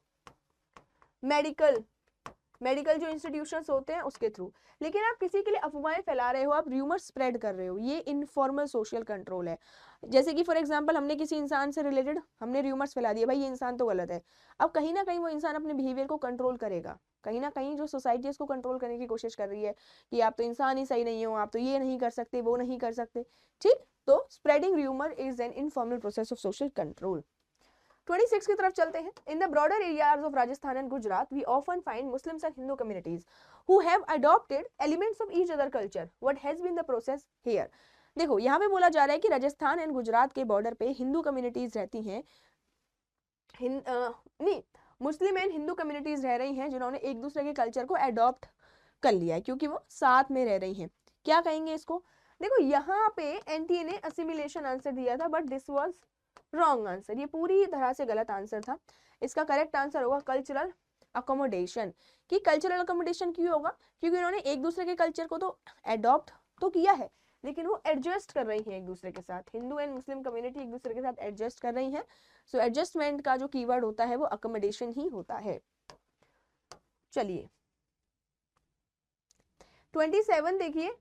मेडिकल जो इंस्टीट्यूशंस होते हैं उसके थ्रू। लेकिन आप किसी के लिए अफवाहें फैला रहे हो, आप र्यूमर स्प्रेड कर रहे हो, ये इनफॉर्मल सोशल कंट्रोल है। जैसे कि फॉर एग्जांपल हमने किसी इंसान से रिलेटेड हमने र्यूमर्स फैला दिया, भाई ये इंसान तो गलत है। अब कहीं ना कहीं वो इंसान अपने बिहेवियर को कंट्रोल करेगा, कहीं ना कहीं जो सोसाइटी इसको कंट्रोल करने की कोशिश कर रही है कि आप तो इंसान ही सही नहीं हो, आप तो ये नहीं कर सकते, वो नहीं कर सकते, ठीक। तो spreading rumour is an informal process of social control. 26 की तरफ चलते हैं। In the broader areas of Rajasthan and Gujarat we often find Muslims and Hindu communities who have adopted elements of each other culture, what has been the process here. देखो यहाँ पे बोला जा रहा है कि राजस्थान एंड गुजरात के बॉर्डर पे हिंदू कम्युनिटीज रहती हैं, नहीं, मुस्लिम एंड हिंदू कम्युनिटीज रह रही हैं जिन्होंने एक दूसरे के कल्चर को अडॉप्ट कर लिया है क्योंकि वो साथ में रह रही हैं। क्या कहेंगे इसको? देखो यहाँ पे एनटीए ने असिमिलेशन आंसर दिया था, but this was wrong answer, ये पूरी तरह से गलत आंसर था। इसका करेक्ट आंसर होगा कल्चरल अकोमोडेशन। कि कल्चरल अकोमोडेशन क्यों होगा? क्योंकि उन्होंने एक दूसरे के कल्चर को तो एडॉप्ट तो किया है, लेकिन वो एडजस्ट कर रही हैं एक दूसरे के साथ। हिंदू एंड मुस्लिम कम्युनिटी एक दूसरे के साथ एडजस्ट कर रही हैं। सो एडजस्टमेंट का जो कीवर्ड होता है वो अकोमोडेशन ही होता है। चलिए 27 देखिए।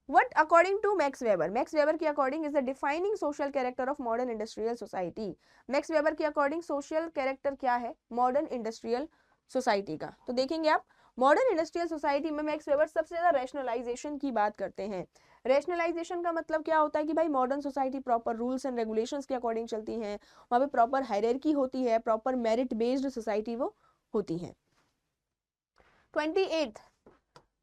What according to Max Weber के according is the defining social character of modern industrial society। Max Weber के according social character क्या है modern industrial society का? तो देखेंगे आप modern industrial society में मैक्स वेबर सबसे ज्यादा rationalization की बात करते हैं। rationalization का मतलब क्या होता है कि भाई modern society proper rules and regulations के according चलती हैं, वहाँ पे proper hierarchy होती है, proper merit based society वो होती है। 28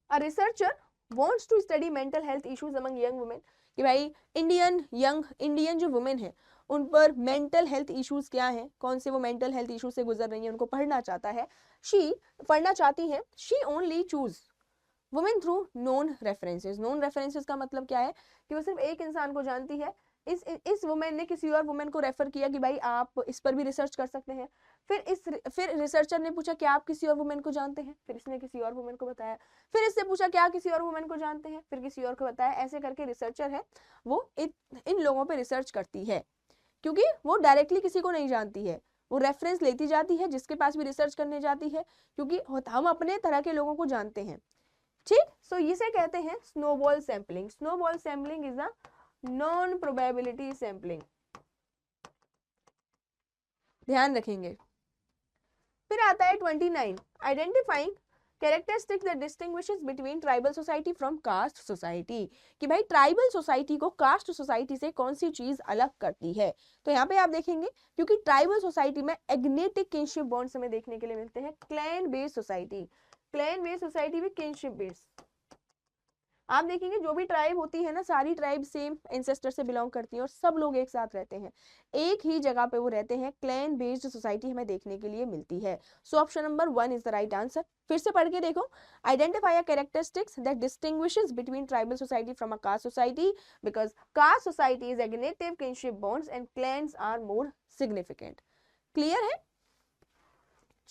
a researcher wants to study mental health issues among young women। कि भाई इंडियन जो वुमेन है उन पर मेंटल हेल्थ इश्यूज क्या हैं, कौन से वो मेंटल हेल्थ इश्यूज से गुजर रही हैं, उनको पढ़ना चाहता है। पढ़ना चाहती हैं। She only choose women through known references. Known references का मतलब क्या है कि वो सिर्फ एक इंसान को जानती है। इस वुमेन ने किसी और वुमेन को रेफर किया कि भाई आप इस पर भी रिसर्च कर सकते हैं। फिर रिसर्चर ने पूछा क्या आप किसी और वुमेन को जानते हैं, फिर इसने किसी और वुमेन को बताया, फिर इससे पूछा क्या किसी और वुमेन को जानते हैं, फिर किसी और को बताया। ऐसे करके रिसर्चर है वो इन लोगों पे रिसर्च करती है, क्योंकि वो डायरेक्टली किसी को नहीं जानती है, वो रेफरेंस लेती जाती है जिसके पास भी रिसर्च करने जाती है, क्योंकि हम अपने तरह के लोगों को जानते हैं, ठीक। सो इसे कहते हैं snowball sampling. Snowball sampling is a non probability sampling, ध्यान रखेंगे। फिर आता है 29 identifying characteristics that distinguishes between tribal society from caste society. कि भाई ट्राइबल सोसाइटी को कास्ट सोसाइटी से कौन सी चीज अलग करती है। तो यहाँ पे आप देखेंगे क्योंकि ट्राइबल सोसाइटी में एग्नेटिक किनशिप बॉन्ड्स हमें देखने के लिए मिलते हैं। क्लैन बेस्ड सोसाइटी भी किनशिप बेस्ड। आप देखेंगे जो भी ट्राइब होती है ना, सारी ट्राइब सेम एंसेस्टर से बिलोंग करती हैं और सब लोग एक साथ रहते हैं, एक ही जगह पे वो रहते हैं। क्लैन बेस्ड सोसाइटी हमें देखने के लिए मिलती है। So option number 1 is the right answer. फिर से पढ़ के देखो। Identify a characteristics that distinguishes between tribal society from a caste society, because caste society is agnatic kinship bonds and clans are more significant. Clear है?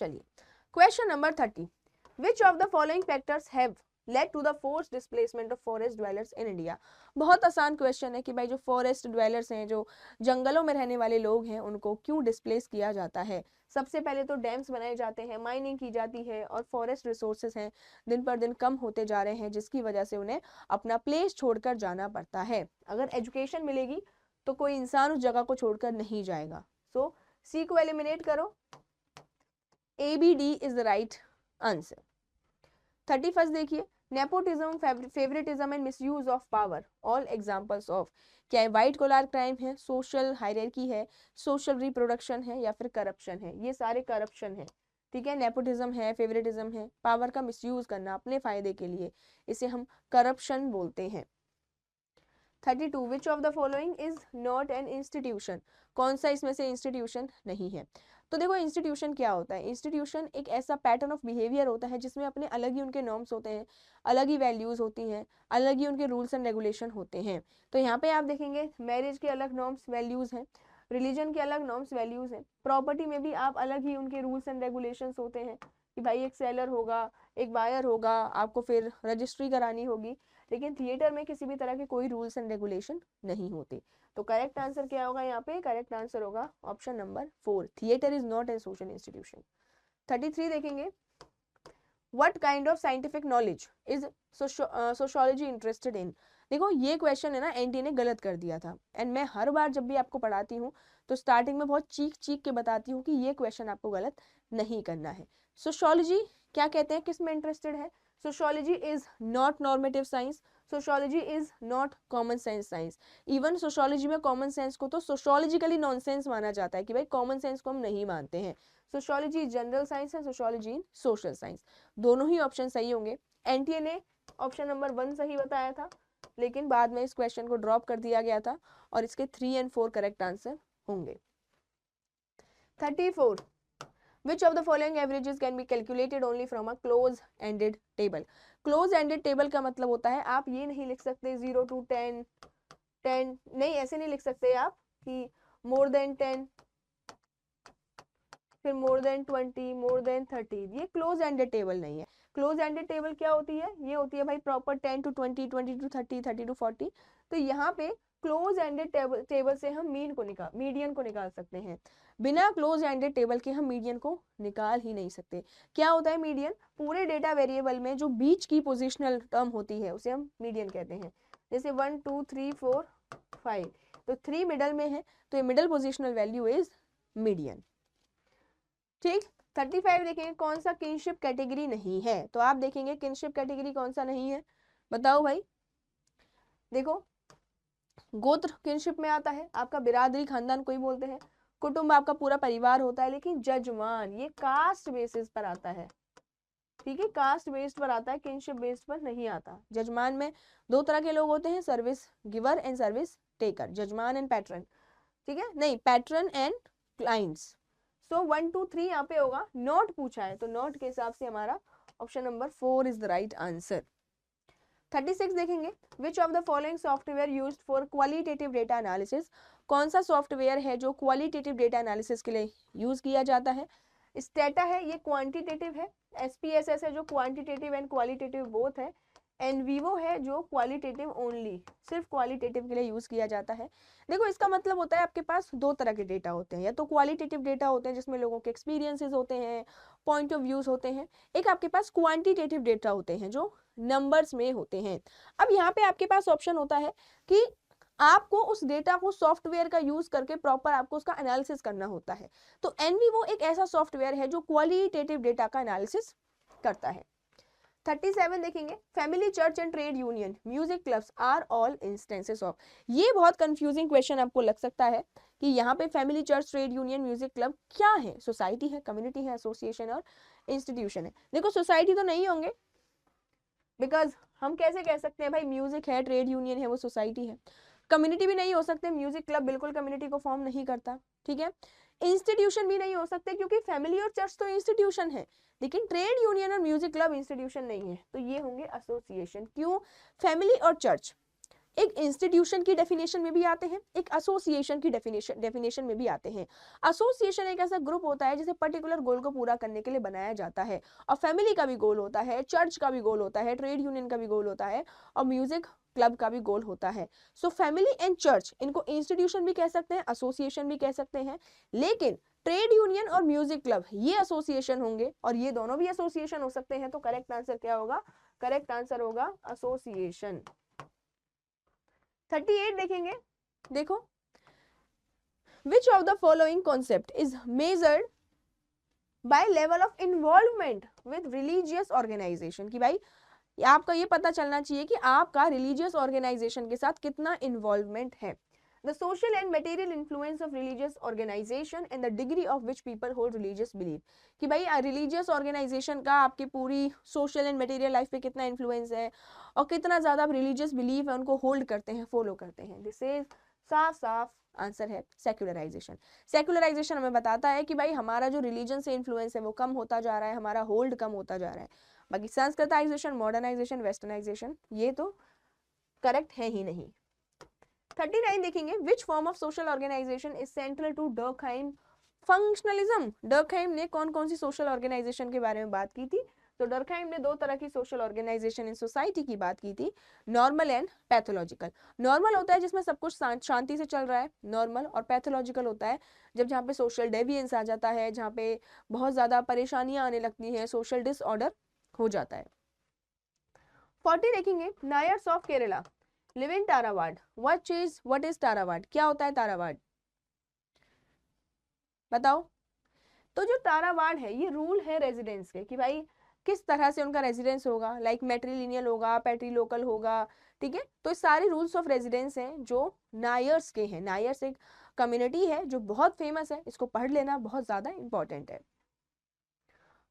चलिए question number 30। Which of the following factors have led to the forced displacement of forest dwellers in India। बहुत आसान क्वेश्चन है कि भाई जो फॉरेस्ट ड्वेलर्स हैं, जो जंगलों में रहने वाले लोग हैं, उनको क्यों डिस्प्लेस किया जाता है। सबसे पहले तो डैम्स बनाए जाते हैं, माइनिंग की जाती है और फॉरेस्ट रिसोर्सेज हैं दिन पर दिन कम होते जा रहे हैं, जिसकी वजह से उन्हें अपना प्लेस छोड़कर जाना पड़ता है। अगर एजुकेशन मिलेगी तो कोई इंसान उस जगह को छोड़कर नहीं जाएगा। सो सी को एलिमिनेट करो, ABD is the right answer. 31 देखिए। Nepotism, favouritism and misuse of power, all examples of. क्या है? व्हाइट कॉलर क्राइम है, सोशल हायरार्की है, सोशल रिप्रोडक्शन है या फिर करप्शन है। ये सारे करप्शन है, ठीक है। नेपोटिज्म है, फेवरेटिज्म है, पावर का मिसयूज करना अपने फायदे के लिए, इसे हम करप्शन बोलते हैं। 32 विच of the following is not an institution. कौन सा इसमें से इंस्टीट्यूशन नहीं है? तो देखो इंस्टीट्यूशन क्या होता है। इंस्टीट्यूशन एक ऐसा पैटर्न ऑफ बिहेवियर होता है जिसमें अपने अलग ही उनके नॉर्म्स होते हैं, अलग ही वैल्यूज होती हैं, अलग ही उनके रूल्स एंड रेगुलेशन होते हैं। तो यहाँ पे आप देखेंगे मैरिज के अलग नॉर्म्स वैल्यूज हैं, रिलीजन के अलग नॉर्म्स वैल्यूज हैं, प्रॉपर्टी में भी आप अलग ही उनके रूल्स एंड रेगुलेशंस होते हैं कि भाई एक सेलर होगा, एक बायर होगा, आपको फिर रजिस्ट्री करानी होगी। लेकिन थिएटर में किसी भी तरह के कोई रूल्स एंड रेगुलेशन नहीं होते। तो करेक्ट आंसर क्या होगा यहाँ पे? करेक्ट आंसर होगा option number 4, theatre is not a social institution. 33 देखेंगे, what kind of scientific knowledge is sociology interested in. देखो ये क्वेश्चन है ना, एनटीए ने गलत कर दिया था, एंड मैं हर बार जब भी आपको पढ़ाती हूँ तो स्टार्टिंग में बहुत चीख चीख के बताती हूँ कि ये क्वेश्चन आपको गलत नहीं करना है। सोशियोलॉजी क्या कहते हैं, किस में इंटरेस्टेड है? Sociology is not normative science, sociology is not common sense science. Even sociology में कॉमन सेंस को तो सोशियोलॉजिकली नॉनसेंस माना जाता है कि भाई कॉमन सेंस को हम नहीं मानते हैं। सोशियोलॉजी जनरल साइंस है, सोशियोलॉजी इन सोशल साइंस। दोनों ही ऑप्शन सही होंगे। एनटीए ने ऑप्शन नंबर 1 सही बताया था, लेकिन बाद में इस क्वेश्चन को ड्रॉप कर दिया गया था और इसके 3 और 4 करेक्ट आंसर होंगे। 34, which of the following averages can be calculated only from a close ended table? close ended table का मतलब होता है, आप ये नहीं लिख सकते 0 to 10 10, नहीं ऐसे नहीं लिख सकते आप कि more than 10 फिर more than 20 more than 30, ये close ended table नहीं है। क्लोज एंडेड टेबल क्या होती है? ये होती है भाई प्रॉपर 10 to 20, 20 to 30, 30 to 40। तो यहाँ पे क्लोज एंडेड टेबल से हम मीडियन को निकाल सकते हैं। बिना क्लोज एंडेड टेबल के हम मीडियन को निकाल ही नहीं सकते। क्या होता है मीडियन? पूरे डेटा वेरिएबल में जो बीच की पोजिशनल टर्म होती है उसे हम मीडियन कहते हैं। जैसे 1 2 3 4 5, तो 3 मिडल में है तो ये middle positional value is median. ठीक, 35 देखेंगे, कौन सा किनशिप कैटेगरी नहीं है? तो आप देखेंगे किनशिप कैटेगरी कौन सा नहीं है, बताओ भाई। देखो गोत्र किनशिप में आता है, आपका बिरादरी खानदान कोई बोलते हैं, कुटुंब आपका पूरा परिवार होता है, लेकिन जजमान ये कास्ट बेसिस पर आता है। ठीक है, कास्ट बेस्ड पर आता है, किनशिप बेस्ड पर नहीं आता। जजमान में 2 तरह के लोग होते हैं, service giver and service taker, जजमान एंड पैट्रन। ठीक है, नहीं पैट्रन एंड क्लाइंट्स। सो 1 2 3 यहाँ पे होगा, नॉट पूछा है तो नॉट के हिसाब से हमारा option number 4 is the right answer. 36 देखेंगे, विच of the following software used for qualitative data analysis. कौन सा सॉफ्टवेयर है जो क्वालिटेटिव डेटा एनालिसिस के लिए यूज किया जाता है? स्टेटा है, ये क्वांटिटेटिव है। SPSS है जो क्वांटिटेटिव एंड क्वालिटेटिव बोथ है। एनवीवो है जो क्वालिटेटिव ओनली, सिर्फ क्वालिटेटिव के लिए यूज किया जाता है। देखो इसका मतलब होता है आपके पास 2 तरह के डेटा होते हैं, या तो क्वालिटेटिव डेटा होते हैं जिसमें लोगों के एक्सपीरियंसेस होते हैं, पॉइंट ऑफ व्यूज होते हैं, एक आपके पास क्वांटिटेटिव डेटा होते हैं जो नंबर्स में होते हैं। अब यहाँ पे आपके पास ऑप्शन होता है कि आपको उस डेटा को सॉफ्टवेयर का यूज करके प्रॉपर आपको उसका एनालिसिस करना होता है। तो एनवीवो एक ऐसा सॉफ्टवेयर है जो क्वालिटेटिव डेटा का एनालिसिस करता है। 37 देखेंगे, family church and trade union music clubs are all instances of. ये बहुत कंफ्यूजिंग क्वेश्चन आपको लग सकता है कि यहाँ पे family church trade union music club क्या है? सोसाइटी है, कम्युनिटी है, एसोसिएशन और इंस्टीट्यूशन है। देखो सोसाइटी तो नहीं होंगे, बिकॉज हम कैसे कह सकते हैं भाई म्यूजिक है, ट्रेड यूनियन है, वो सोसाइटी है। कम्युनिटी भी नहीं हो सकते, म्यूजिक क्लब बिल्कुल कम्युनिटी को फॉर्म नहीं करता। ठीक है, इंस्टीट्यूशन भी नहीं हो सकते क्योंकि फैमिली और चर्च तो इंस्टीट्यूशन है, लेकिन ट्रेड यूनियन और म्यूजिक क्लब इंस्टीट्यूशन नहीं है, तो ये होंगे एसोसिएशन। क्यों? फैमिली और चर्च एक इंस्टीट्यूशन की डेफिनेशन में भी आते हैं, एक एसोसिएशन की डेफिनेशन में भी आते हैं। एसोसिएशन एक ऐसा ग्रुप होता है जिसे पर्टिकुलर गोल को पूरा करने के लिए बनाया जाता है, और फैमिली का भी गोल होता है, चर्च का भी गोल होता है, ट्रेड यूनियन का भी गोल होता है, और म्यूजिक क्लब का भी गोल होता है। सो फैमिली एंड चर्च, इनको इंस्टीट्यूशन भी कह सकते हैं, एसोसिएशन भी कह सकते हैं, लेकिन ट्रेड यूनियन और म्यूजिक क्लब ये एसोसिएशन होंगे, और ये दोनों भी एसोसिएशन हो सकते हैं। तो करेक्ट आंसर क्या होगा? करेक्ट आंसर होगा एसोसिएशन। 38 देखेंगे, देखो which of the following concept is measured by level of involvement with religious organization। कि भाई आपका ये पता चलना चाहिए कि आपका रिलीजियस ऑर्गेनाइजेशन के साथ कितना इन्वॉल्वमेंट है। The social and material influence of religious organization and the degree of which people hold religious belief। कि भाई रिलीजियस ऑर्गेनाइजेशन का आपकी पूरी सोशल एंड मटेरियल लाइफ पे कितना इन्फ्लुएंस है, और कितना ज़्यादा आप रिलीजियस बिलीफ है उनको होल्ड करते हैं, फॉलो करते हैं। दिस इज साफ साफ आंसर है सेक्युलराइजेशन। सेक्युलराइजेशन हमें बताता है कि भाई हमारा जो रिलीजन से इन्फ्लुएंस है वो कम होता जा रहा है, हमारा होल्ड कम होता जा रहा है। बाकी संस्कृताइजेशन, मॉडर्नाइजेशन, वेस्टर्नाइजेशन ये तो करेक्ट है ही नहीं। 39 देखेंगे, which form of social organization is central to Durkheim functionalism. Durkheim ने कौन कौन सी सोशल ऑर्गेनाइजेशन के बारे में बात की थी? तो डर्कहाइम ने दो तरह की सोशल ऑर्गेनाइजेशन इन सोसाइटी की बात की थी, नॉर्मल एंड पैथोलॉजिकल। नॉर्मल होता है जिसमें सब कुछ शांति से चल रहा है नॉर्मल, और पैथोलॉजिकल होता है जब जहाँ पे सोशल डेविएंस आ जाता है, जहाँ पे बहुत ज्यादा परेशानियां आने लगती हैं, सोशल डिसऑर्डर हो जाता है। 40 देखेंगे, Nairs of Kerala live in taravad. What is taravad? क्या होता है तारावाड़? बताओ। तो जो तारावाड़ है ये रूल है रेजिडेंस के कि भाई किस तरह से उनका रेजिडेंस होगा, लाइक मैट्रिलिनियल होगा, पैट्रीलोकल होगा, ठीक है। तो सारे रूल्स ऑफ रेजिडेंस हैं जो नायर्स के हैं। नायर्स एक कम्युनिटी है जो बहुत फेमस है, इसको पढ़ लेना बहुत ज्यादा इंपॉर्टेंट है।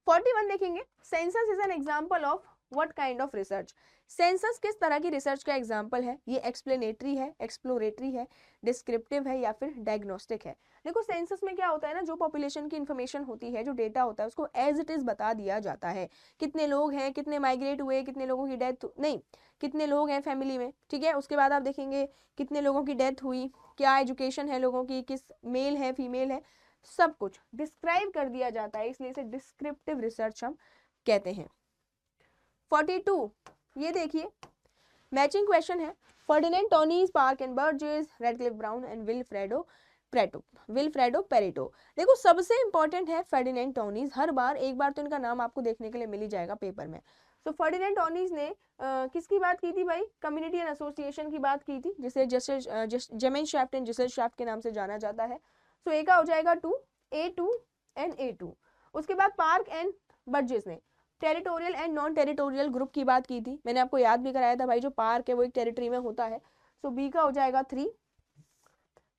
41 देखेंगे, census is an example of what kind of research. Census किस तरह की रिसर्च का एग्जांपल है? ये एक्सप्लेनेटरी है, एक्सप्लोरेटरी है, डिस्क्रिप्टिव है या फिर डायग्नोस्टिक है। देखो सेंसस में क्या होता है ना, जो पॉपुलेशन की इंफॉर्मेशन होती है, जो डेटा होता है, उसको एज इट इज बता दिया जाता है। कितने लोग हैं, कितने माइग्रेट हुए, कितने लोगों की डेथ नहीं, कितने लोग हैं फैमिली में, ठीक है। उसके बाद आप देखेंगे कितने लोगों की डेथ हुई, क्या एजुकेशन है लोगों की, किस मेल है फीमेल है, सब कुछ डिस्क्राइब कर दिया जाता है, इसलिए इसे डिस्क्रिप्टिव रिसर्च हम कहते हैं। 42 ये देखिए, मैचिंग क्वेश्चन है। Ferdinand Tonnies, Park and Burgess, Radcliffe Brown and Vilfredo Pareto. देखो सबसे इंपॉर्टेंट है फर्डिनेंड टोनीज। हर बार एक बार तो इनका नाम आपको देखने के लिए मिल ही जाएगा पेपर में। तो फर्डिनेंड टोनीज ने किसकी बात की थी भाई? कम्युनिटी एंड एसोसिएशन की बात की थी, जिसे जेमेंशाफ्ट एंड जिसेलशाफ्ट के नाम से जाना जाता है। तो ए का हो जाएगा 2, A2 एंड A2। उसके बाद पार्क एंड बर्जेस ने territorial and non territorial group की बात की थी। मैंने आपको याद भी कराया था भाई, जो पार्क है वो एक टेरिटरी में होता है। सो बी का हो जाएगा 3,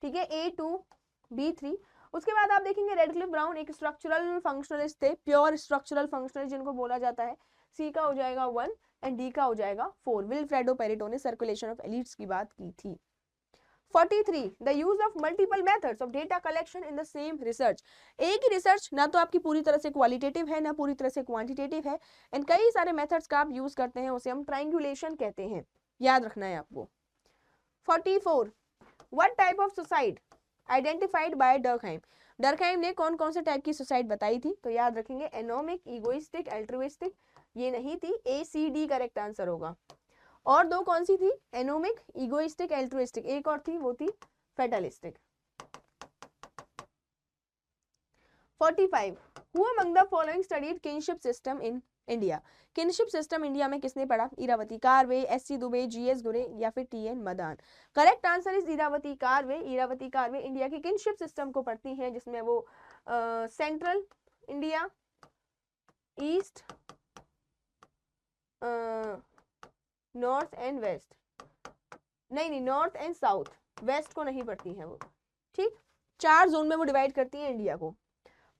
ठीक है, A2 B3। उसके बाद आप देखेंगे रेडक्लिफ ब्राउन एक स्ट्रक्चरल फंक्शनलिस्ट थे, प्योर स्ट्रक्चरल फंक्शनलिस्ट जिनको बोला जाता है। सी का हो जाएगा 1 एंड डी का हो जाएगा 4। विल्फ्रेडो पेरेटो ने सर्कुलेशन ऑफ एलिट्स की बात की थी। 43 the use of multiple methods of data collection in the same research. एक ही रिसर्च ना तो आपकी पूरी तरह से क्वालिटेटिव है ना पूरी तरह से क्वांटिटेटिव है, एंड कई सारे मेथड्स का आप यूज करते हैं, उसे हम ट्रायंगुलेशन कहते हैं, याद रखना है आपको। 44 what type of suicide identified by Durkheim. Durkheim ने कौन कौन से टाइप की सुसाइड बताई थी? तो याद रखेंगे एनोमिक, इगोइस्टिक, एल्ट्रुइस्टिक। ये नहीं थी, ACD करेक्ट आंसर होगा। और दो कौन सी थी? Anomic, egoistic, altruistic. एक और थी, वो थी fatalistic. 45 who among the following studied kinship system in India. Kinship system India में किसने पढ़ा? इरावती कार्वे, SC दुबे, GS गुरे या फिर TN Madan. Correct answer is Irawati Karve. Irawati Karve India के किनशिप सिस्टम को पढ़ती हैं, जिसमें वो central India, east, north and west, नहीं नॉर्थ एंड साउथ, वेस्ट को नहीं पढ़ती हैं वो, ठीक। 4 जोन में वो डिवाइड करती हैं इंडिया को।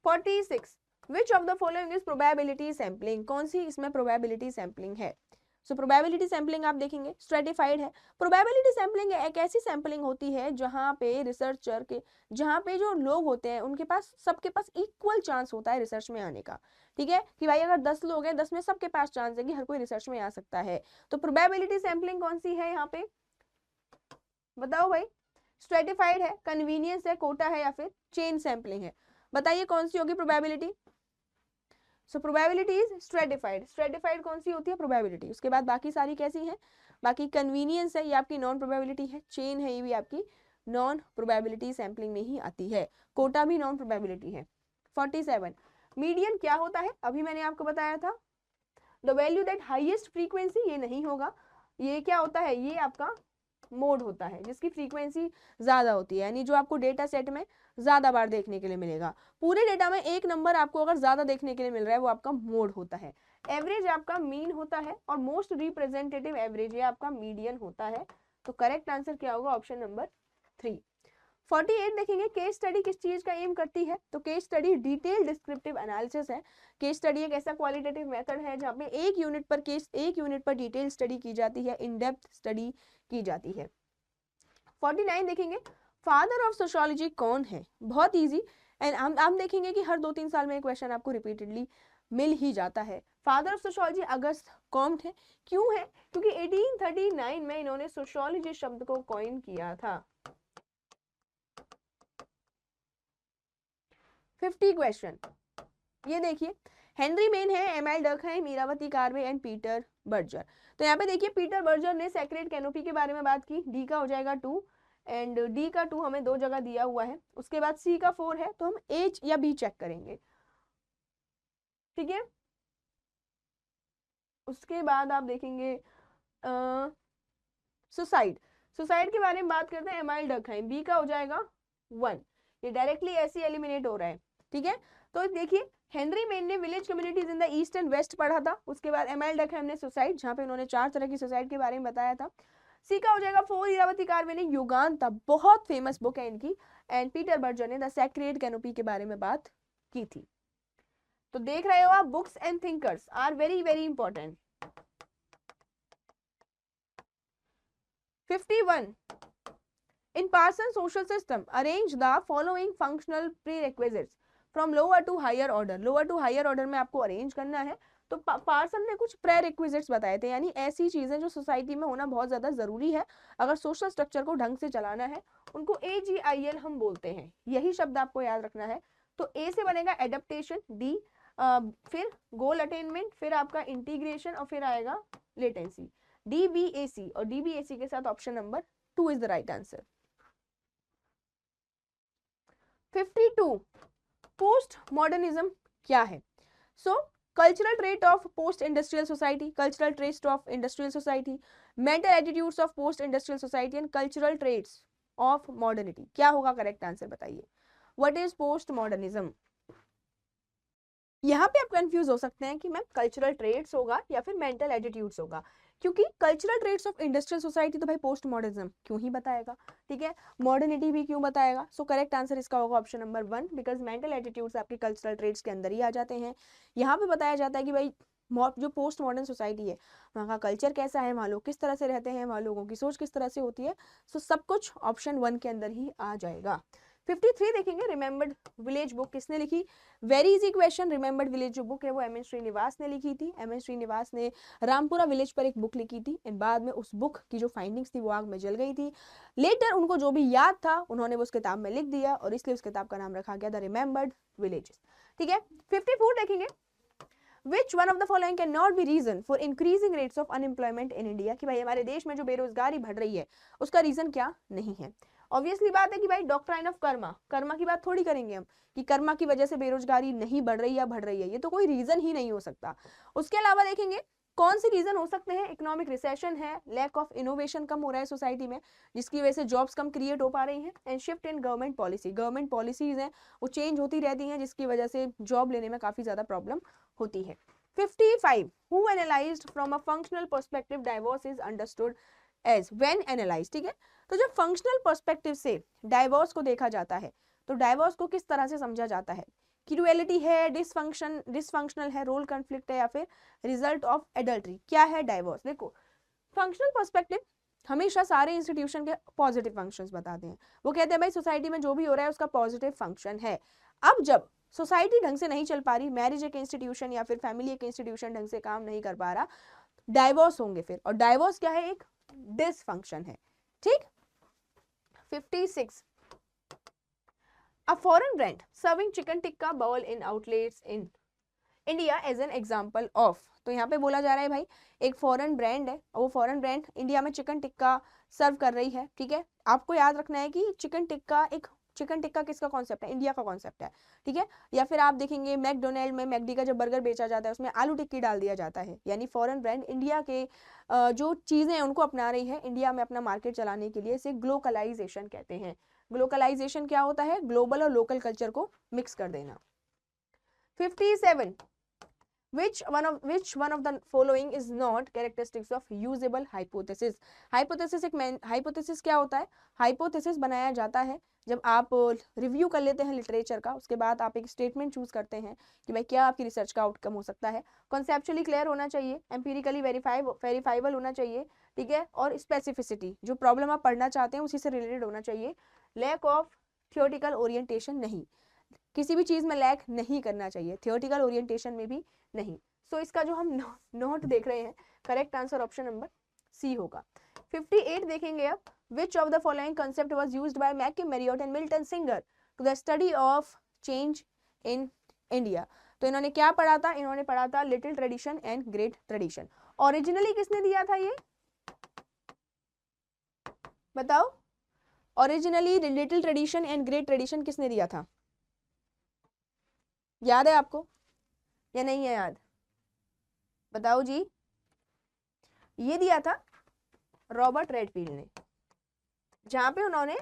46 विच of the following is probability sampling. कौन सी इसमें प्रोबेबिलिटी सैम्पलिंग है? सो प्रोबेबिलिटी सैम्पलिंग आप देखेंगे स्ट्रेटिफाइड है। प्रोबेबिलिटी सैम्पलिंग एक ऐसी सैम्पलिंग होती है जहां पे रिसर्चर के, जहां पे जो लोग होते हैं उनके पास, सबके पास इक्वल चांस होता है रिसर्च में आने का, ठीक है। कि भाई अगर 10 लोग हैं, 10 में सबके पास चांस है कि हर कोई रिसर्च में आ सकता है। तो प्रोबेबिलिटी सैम्पलिंग कौन सी है यहाँ पे? बताओ भाई। स्ट्रेटिफाइड है, कन्वीनियंस है, कोटा है या फिर चेन सैम्पलिंग है? बताइए कौन सी होगी probability? So probability is stratified. Stratified कौन सी होती है? प्रोबेबिलिटी। उसके बाद बाकी सारी कैसी हैं? बाकी कन्वीनियंस है, ये आपकी नॉन प्रोबेबिलिटी है। चेन है, ये भी आपकी नॉन प्रोबेबिलिटी सैम्पलिंग में ही आती है। कोटा भी नॉन प्रोबेबिलिटी है। 47 मीडियन क्या होता है? अभी मैंने आपको बताया था, the value that highest frequency, ये नहीं होगा। ये क्या होता है? ये आपका मोड होता है जिसकी फ्रीक्वेंसी ज्यादा होती है, यानी जो आपको डेटा सेट में ज्यादा बार देखने के लिए मिलेगा। पूरे डेटा में एक नंबर आपको अगर ज्यादा देखने के लिए मिल रहा है, वो आपका मोड होता है। एवरेज आपका मीन होता है, और मोस्ट रिप्रेजेंटेटिव एवरेज ये आपका मीडियन होता है। तो करेक्ट आंसर क्या होगा? Option number 3। 48 देखेंगे, केस स्टडी किस चीज का एम करती है? तो case study detail descriptive analysis है। केस स्टडी एक ऐसा क्वालिटेटिव मेथड है जहाँ पे एक यूनिट पर डिटेल स्टडी की जाती है, इन डेप्थ स्टडी की जाती है। 49 देखेंगे, फादर ऑफ सोशियोलॉजी कौन है? बहुत इजी, एंड हम देखेंगे कि हर 2-3 साल में क्वेश्चन आपको रिपीटेडली मिल ही जाता है। Father of sociology Auguste Comte है। क्यों है? क्योंकि 1839 में इन्होंने सोशियोलॉजी शब्द को कॉइन किया था। 50 क्वेश्चन, ये देखिए, हेनरी मेन है, ML Durkheim, Iravati Karve and Peter Berger. तो यहाँ पे देखिए पीटर बर्जर ने सेक्रेड कैनोपी के बारे में बात की, डी का हो जाएगा 2 एंड डी का 2 हमें 2 जगह दिया हुआ है। उसके बाद सी का 4 है, तो हम ए या बी चेक करेंगे, ठीक है। उसके बाद आप देखेंगे सुसाइड, सुसाइड के बारे में बात करते हैं, एमाइल डर्कहाइम, बी का हो जाएगा 1, ये डायरेक्टली ऐसे एलिमिनेट हो रहा है, ठीक है। तो देखिए हेनरी मेन ने village communities in the east and west पढ़ा था, उसके बाद एमाइल डर्कहाइम ने सुसाइड, जहां पे उन्होंने 4 तरह की सुसाइड के बारे में बताया था। सी का हो जाएगा 4, ईरावती कार्वे ने युगांता, बहुत फेमस बुक है इनकी, एंड पीटर बर्जर ने द सेक्रेड कैनोपी के बारे में बात की थी। तो देख रहे हो आप, books and thinkers are very very important. 51 in Parsons social system arrange the following functional prerequisites from lower to higher order, lower to higher order में आपको अरेंज करना है। तो पार्सन ने कुछ प्रेरिक्विजिट्स बताए थे, यानी ऐसी चीजें जो सोसाइटी में होना बहुत ज्यादा जरूरी है अगर सोशल स्ट्रक्चर को ढंग से चलाना है, उनको AGIL हम बोलते हैं, यही शब्द आपको याद रखना है। तो ए से बनेगा एडेप्टेशन, डी फिर गोल अटेनमेंट, फिर आपका इंटीग्रेशन और फिर आएगा लेटेंसी, DBAC, और DBAC के साथ option number 2 is the right answer. 52 post modernism क्या है? सो cultural trait of post industrial society, cultural traits of industrial society, mental attitudes of post industrial society and cultural traits of modernity. क्या होगा करेक्ट आंसर बताइए, व्हाट इज पोस्ट मॉडर्निज्म? यहाँ पे आप कंफ्यूज हो सकते हैं कि मैम कल्चरल ट्रेट्स होगा या फिर मेंटल एटीट्यूड्स होगा, क्योंकि cultural traits of industrial society तो भाई पोस्ट मॉडर्निज्म क्यों ही बताएगा, ठीक है, मॉडर्निटी भी क्यों बताएगा। सो करेक्ट आंसर इसका होगा option number 1, because mental attitudes आपके कल्चरल ट्रेट्स के अंदर ही आ जाते हैं। यहाँ पे बताया जाता है कि भाई जो पोस्ट मॉडर्न सोसाइटी है वहाँ का कल्चर कैसा है, वहाँ लोग किस तरह से रहते हैं, वहाँ लोगों की सोच किस तरह से होती है। सो सब कुछ ऑप्शन 1 के अंदर ही आ जाएगा। 53 देखेंगे, रिमेंबर्ड विलेज बुक किसने लिखी? Very easy question, remembered village जो बुक है वो एमएन श्रीनिवास ने लिखी थी। एमएन श्रीनिवास ने रामपुरा विलेज पर एक बुक लिखी थी एंड बाद में उस बुक की जो फाइंडिंग्स थी वो आग में जल गई थी। लेटर उनको जो भी याद था उन्होंने वो उस किताब में लिख दिया और इसलिए उस किताब का नाम रखा गया द रिमेंबर्ड विलेजेस, ठीक है। 54 देखेंगे, Which one of the following cannot be reason for increasing rates of unemployment in India? कि भाई हमारे देश में जो बेरोजगारी बढ़ रही है उसका रीजन क्या नहीं है? ऑब्वियसली बात है कि भाई डॉक्ट्राइन ऑफ कर्मा, कर्मा की बात थोड़ी करेंगे हम कि कर्मा की वजह से बेरोजगारी नहीं बढ़ रही या बढ़ रही है, ये तो कोई रीजन ही नहीं हो सकता। उसके अलावा देखेंगे कौन से रीजन हो सकते हैं? इकोनॉमिक रिसेशन है, लैक ऑफ इनोवेशन कम हो रहा है सोसाइटी में जिसकी वजह से जॉब्स कम क्रिएट हो पा रही हैं, and shift in government policy, government policies हैं वो चेंज होती रहती हैं जिसकी वजह से जॉब लेने में काफी ज्यादा प्रॉब्लम होती है। 55 who analyzed from a functional perspective divorce is understood as when analyzed, ठीक है। तो जब फंक्शनल पर्सपेक्टिव से डाइवोर्स को देखा जाता है तो डाइवोर्स को किस तरह से समझा जाता है? कि ड्यूअलिटी है, डिसफंक्शनल है, रोल कॉन्फ्लिक्ट है या फिर रिजल्ट ऑफ एडल्ट्री, क्या है डाइवोर्स? देखो फंक्शनल पर्सपेक्टिव हमेशा सारे इंस्टीट्यूशन के पॉजिटिव फंक्शंस बताते हैं, वो कहते हैं भाई सोसाइटी में जो भी हो रहा है उसका पॉजिटिव फंक्शन है। अब जब सोसाइटी ढंग से नहीं चल पा रही, मैरिज एक इंस्टीट्यूशन या फिर फैमिली एक इंस्टीट्यूशन ढंग से काम नहीं कर पा रहा, डाइवोर्स होंगे फिर, और डाइवोर्स क्या है? एक डिसफंक्शन है, ठीक। 56 A foreign brand serving chicken tikka bowl in outlets in India as an example of, तो यहाँ पे बोला जा रहा है भाई एक फॉरेन ब्रांड है और वो फॉरेन ब्रांड इंडिया में चिकन टिक्का सर्व कर रही है, ठीक है। आपको याद रखना है कि चिकन टिक्का किसका कॉन्सेप्ट है? इंडिया का कॉन्सेप्ट है, ठीक है। या फिर आप देखेंगे मैकडोनल्ड में मैकडी का जब बर्गर बेचा जाता है उसमें आलू टिक्की डाल दिया जाता है, यानी फॉरेन ब्रांड इंडिया के जो चीजें हैं उनको अपना रही है इंडिया में अपना मार्केट चलाने के लिए, इसे ग्लोकलाइजेशन कहते हैं। ग्लोकलाइजेशन क्या होता है? ग्लोबल और लोकल कल्चर को मिक्स कर देना। 57 Which one of the following is not characteristics of usable hypothesis? Hypothesis क्या होता है? हाइपोथेसिस बनाया जाता है जब आप रिव्यू कर लेते हैं लिटरेचर का, उसके बाद आप एक स्टेटमेंट चूज करते हैं कि भाई क्या आपकी रिसर्च का आउटकम हो सकता है। कॉन्सेप्चुअली क्लियर होना चाहिए, एम्पिरिकली वेरीफाइबल होना चाहिए, ठीक है, और स्पेसिफिसिटी, जो प्रॉब्लम आप पढ़ना चाहते हैं उसी से रिलेटेड होना चाहिए। लैक ऑफ थियोरेटिकल ओरिएंटेशन नहीं, किसी भी चीज में लैक नहीं करना चाहिए, थियोरेटिकल ओरिएंटेशन में भी नहीं। सो इसका जो हम नोट देख रहे हैं correct answer option number C होगा। 58 देखेंगे अब, which of the following concept was used by McKim, Marriott and Milton Singer to the study of change in India? तो इन्होंने क्या पढ़ा था, इन्होंने पढ़ा था little tradition and great tradition. Originally किसने दिया था ये बताओ, originally little tradition and great tradition किसने दिया था, याद है आपको या नहीं है याद, बताओ जी। ये दिया था रॉबर्ट रेडफील्ड ने, जहां पे उन्होंने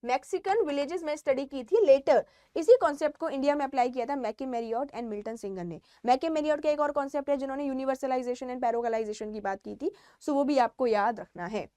मैक्सिकन विलेजेस में स्टडी की थी। लेटर इसी कॉन्सेप्ट को इंडिया में अप्लाई किया था मैके मैरियट एंड मिल्टन सिंगर ने। मैके मैरियट का एक और कॉन्सेप्ट है जिन्होंने यूनिवर्सलाइजेशन एंड पैरोगलाइजेशन की बात की थी, सो वो भी आपको याद रखना है।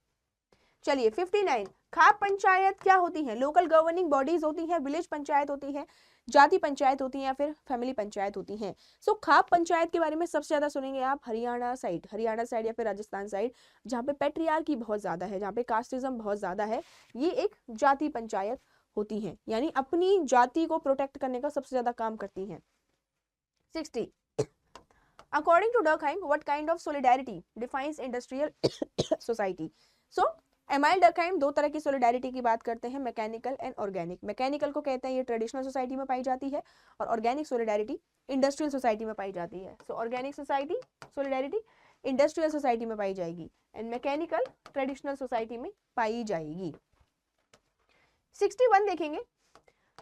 चलिए 59, खाप पंचायत क्या होती है, लोकल गवर्निंग बॉडीज होती है, विलेज पंचायत होती है, जाति पंचायत होती है या फिर फैमिली पंचायत होती है। सो खाप पंचायत के बारे में सबसे ज्यादा सुनेंगे आप हरियाणा साइड या फिर राजस्थान साइड, जहाँ पे पैट्रियार्की बहुत ज्यादा है, जहाँ पे कास्टिज्म बहुत ज्यादा है। ये एक जाति पंचायत होती है, यानी अपनी जाति को प्रोटेक्ट करने का सबसे ज्यादा काम करती हैं। 60, according to Durkheim what kind of solidarity defines industrial society. So Emile Durkheim दो तरह की सॉलिडारिटी की बात करते हैं, मैकेनिकल एंड ऑर्गेनिक। मैकेनिकल को कहते हैं ये ट्रेडिशनल सोसाइटी में पाई जाती है, और ऑर्गेनिक सॉलिडारिटी इंडस्ट्रियल सोसाइटी में पाई जाती है। सो organic society solidarity industrial society में पाई जाएगी, एंड मैकेनिकल ट्रेडिशनल सोसाइटी में पाई जाएगी। 61 देखेंगे,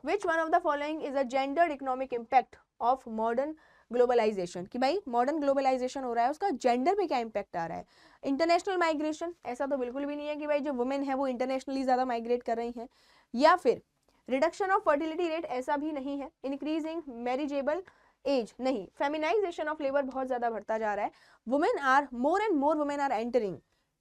which one of the following is a gendered economic impact of modern globalization, कि भाई मॉडर्न ग्लोबलाइजेशन हो रहा है उसका जेंडर पे क्या इंपैक्ट आ रहा है। इंटरनेशनल माइग्रेशन, ऐसा तो बिल्कुल भी नहीं है कि भाई जो वुमेन है वो इंटरनेशनली ज्यादा माइग्रेट कर रही हैं, या फिर रिडक्शन ऑफ फर्टिलिटी रेट, ऐसा भी नहीं है। इंक्रीजिंग मैरिजेबल एज, नहीं। फेमिनाइजेशन ऑफ लेबर बहुत ज्यादा बढ़ता जा रहा है। Women are more and more women are entering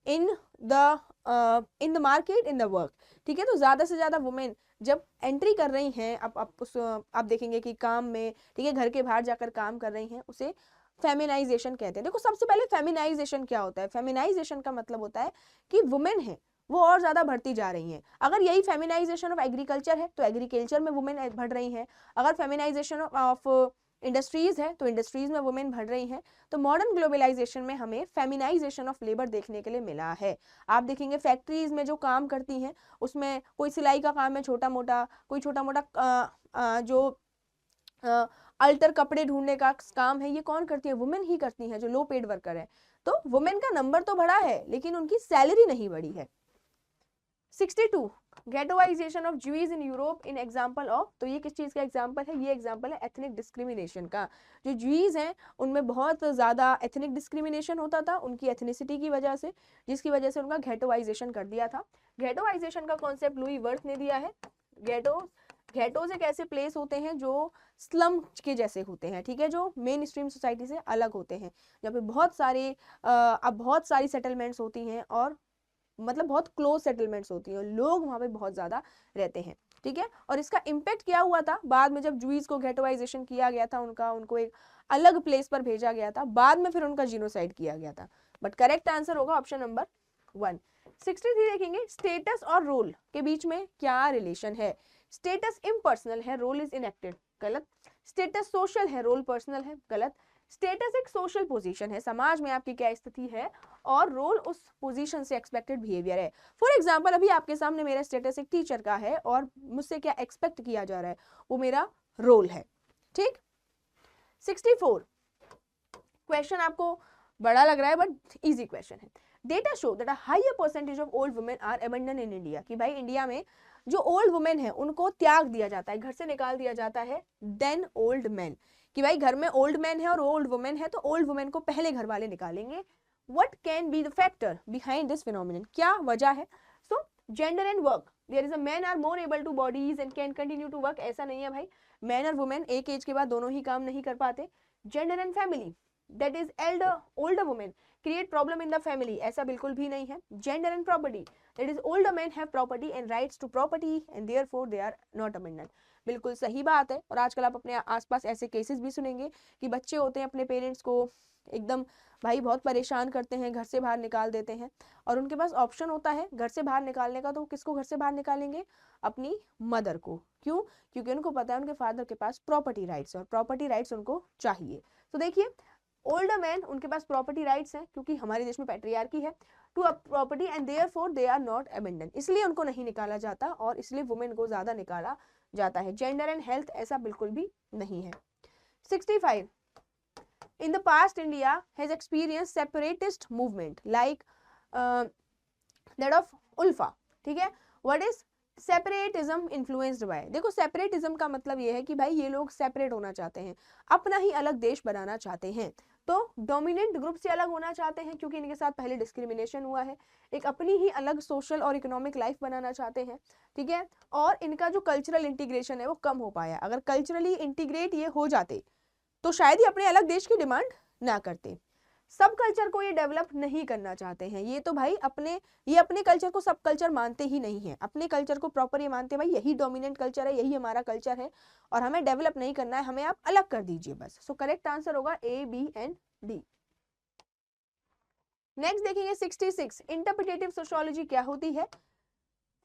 in the market in the work, ठीक है। तो ज्यादा से ज्यादा वुमेन जब एंट्री कर रही हैं, आप देखेंगे कि काम में, ठीक है, घर के बाहर जाकर काम कर रही हैं, उसे फेमिनाइजेशन कहते हैं। देखो सबसे पहले फेमिनाइजेशन क्या होता है, फेमिनाइजेशन का मतलब होता है कि वुमेन है वो और ज्यादा बढ़ती जा रही हैं। अगर यही फेमिनाइजेशन ऑफ एग्रीकल्चर है तो एग्रीकल्चर में वुमेन बढ़ रही हैं, अगर फेमिनाइजेशन ऑफ इंडस्ट्रीज है तो इंडस्ट्रीज में वुमेन बढ़ रही हैं। तो मॉडर्न ग्लोबलाइजेशन में हमें फेमिनाइजेशन ऑफ लेबर देखने के लिए मिला है। आप देखेंगे फैक्ट्रीज में जो काम करती हैं उसमें कोई सिलाई का काम है छोटा मोटा, कोई छोटा मोटा जो अल्टर कपड़े ढूंढने का काम है, ये कौन करती है, वुमेन ही करती है जो लो पेड वर्कर है। तो वुमेन का नंबर तो बढ़ा है लेकिन उनकी सैलरी नहीं बढ़ी है। 62, ghettoisation of Jews in Europe in example of, तो ये किस चीज का एग्जांपल है, ये एग्जांपल है एथनिक डिस्क्रिमिनेशन का। जो ज्यूज हैं उनमें बहुत ज्यादा एथनिक डिस्क्रिमिनेशन होता था उनकी एथनिसिटी की वजह से, जिसकी वजह से उनका गेटोइजेशन कर दिया था। गेटोइजेशन का कॉन्सेप्ट लुई वर्थ ने दिया है। गेटोज एक ऐसे प्लेस होते हैं जो स्लम के जैसे होते हैं, ठीक है, जो मेन स्ट्रीम सोसाइटी से अलग होते हैं, जहाँ पे बहुत सारी सेटलमेंट्स होती हैं, और मतलब बहुत क्लोज सेटलमेंट्स होती हैं, लोग वहां पे बहुत ज्यादा रहते हैं, ठीक है। और इसका इम्पैक्ट क्या हुआ था, बाद में जब जूइस को गेटोइजेशन किया गया था, उनको एक अलग प्लेस पर भेजा गया था, बाद में फिर उनका जीनोसाइड किया गया था। बट करेक्ट आंसर होगा ऑप्शन नंबर 1। 63 देखेंगे, स्टेटस और रोल के बीच में क्या रिलेशन है। स्टेटस इम्पर्सनल है, रोल इज इनएक्टेड, गलत। स्टेटस सोशल है, रोल पर्सनल है, गलत। स्टेटस एक सोशल पोजीशन है, समाज में आपकी क्या स्थिति है, और रोल उस पोजीशन से एक्सपेक्टेड बिहेवियर है। फॉर एग्जांपल अभी आपके सामने मेरा स्टेटस एक टीचर का है और मुझसे क्या एक्सपेक्ट किया जा रहा है, वो मेरा रोल है, ठीक। 64 क्वेश्चन आपको बड़ा लग रहा है बट इजी क्वेश्चन है। Data show that a higher percentage of old women are abandon in India, कि भाई इंडिया में जो ओल्ड वुमेन है उनको त्याग दिया जाता है, घर से निकाल दिया जाता है, देन ओल्ड मैन, कि भाई घर में ओल्ड मैन है और ओल्ड वुमेन है तो ओल्ड वुमेन को पहले घर वाले निकालेंगे। What can be the factor behind this phenomenon, क्या वजह है। So gender and work, there is a man are more able to bodies and can continue to work, ऐसा नहीं है भाई, मैन और वुमेन एक एज के बाद दोनों ही काम नहीं कर पाते। Gender and family, that is older women create problem in the family, ऐसा बिल्कुल भी नहीं है। Gender and property, that is older men have property and rights to property and therefore they are not abandoned, बिल्कुल सही बात है। और आजकल आप अपने आसपास ऐसे केसेस भी सुनेंगे कि बच्चे होते हैं अपने पेरेंट्स को एकदम भाई बहुत परेशान करते हैं, घर से बाहर निकाल देते हैं, और उनके पास ऑप्शन होता है घर से बाहर निकालने का, तो वो किसको घर से बाहर निकालेंगे, अपनी मदर को। क्यों, क्योंकि उनको पता है उनके फादर के पास प्रॉपर्टी राइट्स है और प्रॉपर्टी राइट्स उनको चाहिए। तो देखिए ओल्डर मैन उनके पास प्रॉपर्टी राइट्स हैं क्योंकि हमारे देश में पैट्रियार्की है to a property and therefore they are not abandon, इसलिए उनको नहीं निकाला जाता और इसलिए वुमेन को ज्यादा निकाला जाता है। जेंडर एंड हेल्थ ऐसा बिल्कुल भी नहीं है। 65. In the past, India has experienced separatist movement like that of ULFA. ठीक है, what is separatism influenced by. देखो सेपरेटिज्म का मतलब ये है कि भाई ये लोग सेपरेट होना चाहते हैं, अपना ही अलग देश बनाना चाहते हैं, तो डोमिनेंट ग्रुप से अलग होना चाहते हैं क्योंकि इनके साथ पहले डिस्क्रिमिनेशन हुआ है, एक अपनी ही अलग सोशल और इकोनॉमिक लाइफ बनाना चाहते हैं, ठीक है। और इनका जो कल्चरल इंटीग्रेशन है वो कम हो पाया। अगर कल्चरली इंटीग्रेट ये हो जाते तो शायद ही अपने अलग देश की डिमांड ना करते। सब कल्चर को ये डेवलप नहीं करना चाहते हैं, ये तो भाई अपने कल्चर को सब कल्चर मानते ही नहीं है, अपने कल्चर को प्रॉपर ये मानते हैं भाई यही डोमिनेंट कल्चर है, यही हमारा कल्चर है और हमें डेवलप नहीं करना है, हमें आप अलग कर दीजिए बस। सो करेक्ट आंसर होगा ए, बी एंड डी। नेक्स्ट देखेंगे 66, इंटरप्रिटेटिव सोशियोलॉजी क्या होती है?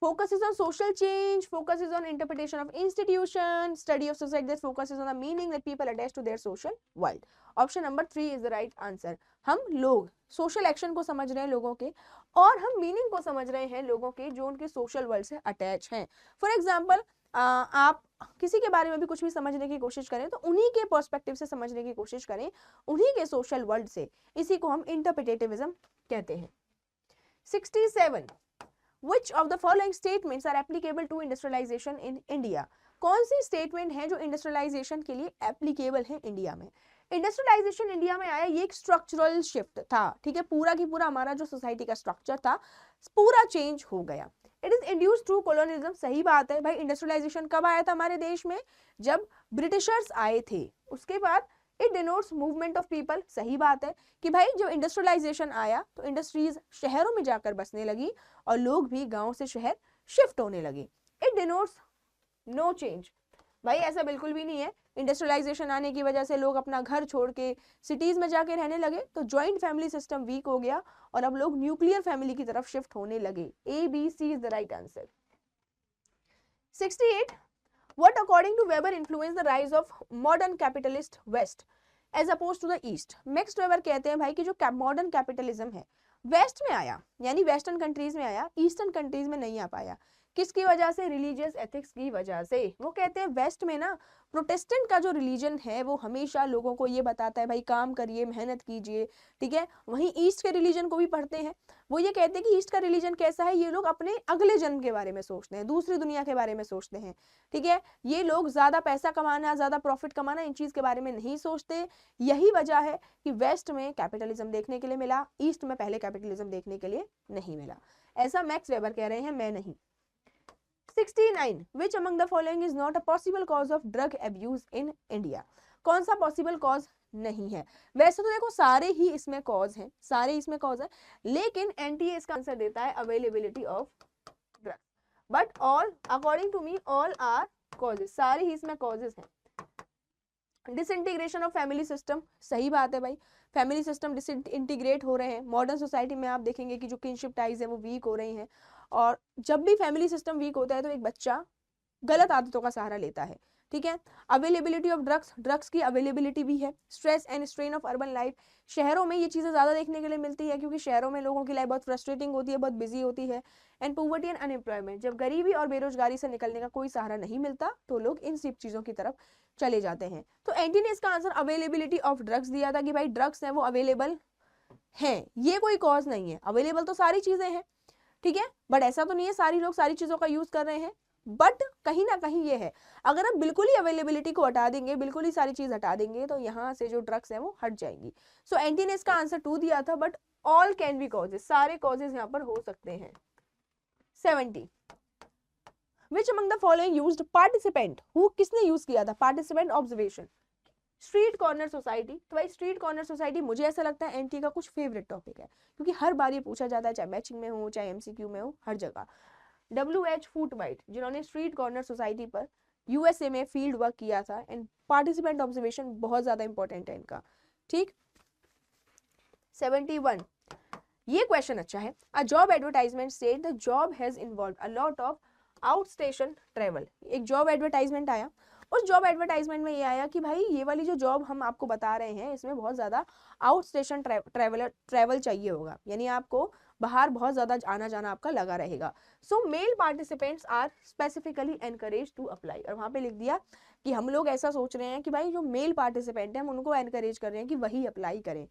Focuses on social change, focuses on interpretation of institution, study of society that focuses on the meaning that people attach to their social world. Option number 3 is the right answer. हम लोग सोशल एक्शन को समझ रहे हैं लोगों के और हम मीनिंग को समझ रहे हैं लोगों के जो उनके सोशल वर्ल्ड से अटैच हैं। फॉर एग्जाम्पल आप किसी के बारे में भी कुछ भी समझने की कोशिश करें तो उन्हीं के पर्सपेक्टिव से समझने की कोशिश करें, उन्हीं के सोशल वर्ल्ड से, इसी को हम इंटरप्रिटेटिविज्म कहते हैं। 67, Which of the following statements are applicable to industrialization in India? कौन सी स्टेटमेंट है जो इंडस्ट्रियलाइजेशन के लिए एप्लीकेबल है इंडिया में? इंडस्ट्रियलाइजेशन इंडिया में आया, ये एक स्ट्रक्चरल शिफ्ट था, ठीक है, पूरा की पूरा हमारा जो सोसाइटी का स्ट्रक्चर था पूरा चेंज हो गया। It is induced through colonialism, सही बात है भाई। इंडस्ट्रियलाइजेशन कब आया था हमारे देश में? जब ब्रिटिशर्स आए थे। उसके बाद it denotes movement of people, सही बात है कि भाई जब इंडस्ट्रियलाइजेशन आया तो इंडस्ट्रीज शहरों में जाकर बसने लगी और लोग भी गांव से शहर शिफ्ट होने लगे। इट डिनोट्स नो चेंज, भाई ऐसा बिल्कुल भी नहीं है। इंडस्ट्रियलाइजेशन आने की वजह से लोग अपना घर छोड़ के सिटीज में जाके रहने लगे तो ज्वाइंट फैमिली सिस्टम वीक हो गया और अब लोग न्यूक्लियर फैमिली की तरफ शिफ्ट होने लगे। A, B, C is the right answer. 68, What according to Weber influenced the rise of modern capitalist West as opposed to the East? Max weber कहते हैं भाई कि जो मॉडर्न कैपिटलिज्म है वेस्ट में आया, यानी वेस्टर्न कंट्रीज में आया, ईस्टर्न कंट्रीज में नहीं आ पाया। किसकी वजह से? रिलीजियस एथिक्स की वजह से। वो कहते हैं वेस्ट में ना प्रोटेस्टेंट का जो रिलीजन है वो हमेशा लोगों को ये बताता है भाई काम करिए, मेहनत कीजिए, ठीक है। वहीं ईस्ट के रिलीजन को भी पढ़ते हैं, वो ये कहते हैं कि ईस्ट का रिलीजन कैसा है, ये लोग अपने अगले जन्म के बारे में सोचते हैं, दूसरी दुनिया के बारे में सोचते हैं, ठीक है। ये लोग ज्यादा पैसा कमाना, ज्यादा प्रॉफिट कमाना, इन चीज के बारे में नहीं सोचते। यही वजह है कि वेस्ट में कैपिटलिज्म देखने के लिए मिला, ईस्ट में पहले कैपिटलिज्म देखने के लिए नहीं मिला। ऐसा मैक्स वेबर कह रहे हैं, मैं नहीं। 69, Which among the following is not a possible cause of drug abuse in India? कौन सा पॉसिबल कॉज नहीं है? वैसे तो देखो सारे ही इसमें कॉज हैं, सारे इसमें कॉज है, लेकिन एनटीए इसका आंसर देता है availability of drug. But all according to me all are causes, सारे ही इसमें कॉजेज हैं। डिसइंटीग्रेशन ऑफ फैमिली सिस्टम, सही बात है भाई, फैमिली सिस्टम डिसइंटीग्रेट हो रहे हैं। मॉडर्न सोसाइटी में आप देखेंगे कि जो किनशिप टाइज है वो वीक हो रही हैं और जब भी फैमिली सिस्टम वीक होता है तो एक बच्चा गलत आदतों का सहारा लेता है, ठीक है। अवेलेबिलिटी ऑफ ड्रग्स, ड्रग्स की अवेलेबिलिटी भी है। Stress and strain of urban life, शहरों में ये चीज़ें ज़्यादा देखने के लिए मिलती है क्योंकि शहरों में लोगों की लाइफ बहुत फ्रस्ट्रेटिंग होती है, बहुत बिजी होती है। एंड पॉवर्टी एंड अनएम्प्लॉयमेंट, जब गरीबी और बेरोजगारी से निकलने का कोई सहारा नहीं मिलता तो लोग इन सब चीज़ों की तरफ चले जाते हैं। तो एंटी ने इसका आंसर अवेलेबिलिटी ऑफ ड्रग्स दिया था कि भाई ड्रग्स हैं वो अवेलेबल हैं, ये कोई कॉज नहीं है। अवेलेबल तो सारी चीज़ें हैं, ठीक है, बट ऐसा तो नहीं है सारी लोग सारी चीज़ों का यूज़ कर रहे हैं, बट कहीं ना कहीं ये है अगर हम बिल्कुल ही अवेलेबिलिटी को हटा देंगे, बिल्कुल ही सारी चीज हटा देंगे तो यहाँ से जो ड्रग्स है वो हट जाएंगी। सो एंटी ने इसका आंसर 2 दिया था, but all can be causes, सारे कॉजेज यहाँ पर हो सकते हैं। 70, Which among the following used participant? Who किसने यूज किया था? Participant observation. Street corner society, तो भाई स्ट्रीट कॉर्नर सोसाइटी मुझे ऐसा लगता है एनटी का कुछ फेवरेट टॉपिक है क्योंकि हर बार ये पूछा जाता है, चाहे मैचिंग में हो चाहे एमसीक्यू में हो, हर जगह। WH फुटवाइट जिन्होंने स्ट्रीट कॉर्नर सोसाइटी पर यूएसए में फील्ड वर्क किया था एंड पार्टिसिपेंट ऑब्जर्वेशन बहुत ज्यादा इंपॉर्टेंट है इनका, ठीक। 71, ये क्वेश्चन अच्छा है। A job advertisement said the job has involve a lot of out station travel. एक जॉब एडवर्टाइजमेंट आया, उस जॉब एडवर्टाइजमेंट में ये आया कि भाई ये वाली जो जॉब हम आपको बता रहे हैं इसमें बहुत ज़्यादा आउट स्टेशन ट्रैवल चाहिए होगा, यानी आपको बाहर बहुत ज़्यादा आना जाना आपका लगा रहेगा। So male participants are specifically encourage to apply, और वहाँ पे लिख दिया कि हम लोग ऐसा सोच रहे हैं कि भाई जो मेल पार्टिसिपेंट है हम उनको एनकरेज कर रहे हैं कि वही अप्लाई करें।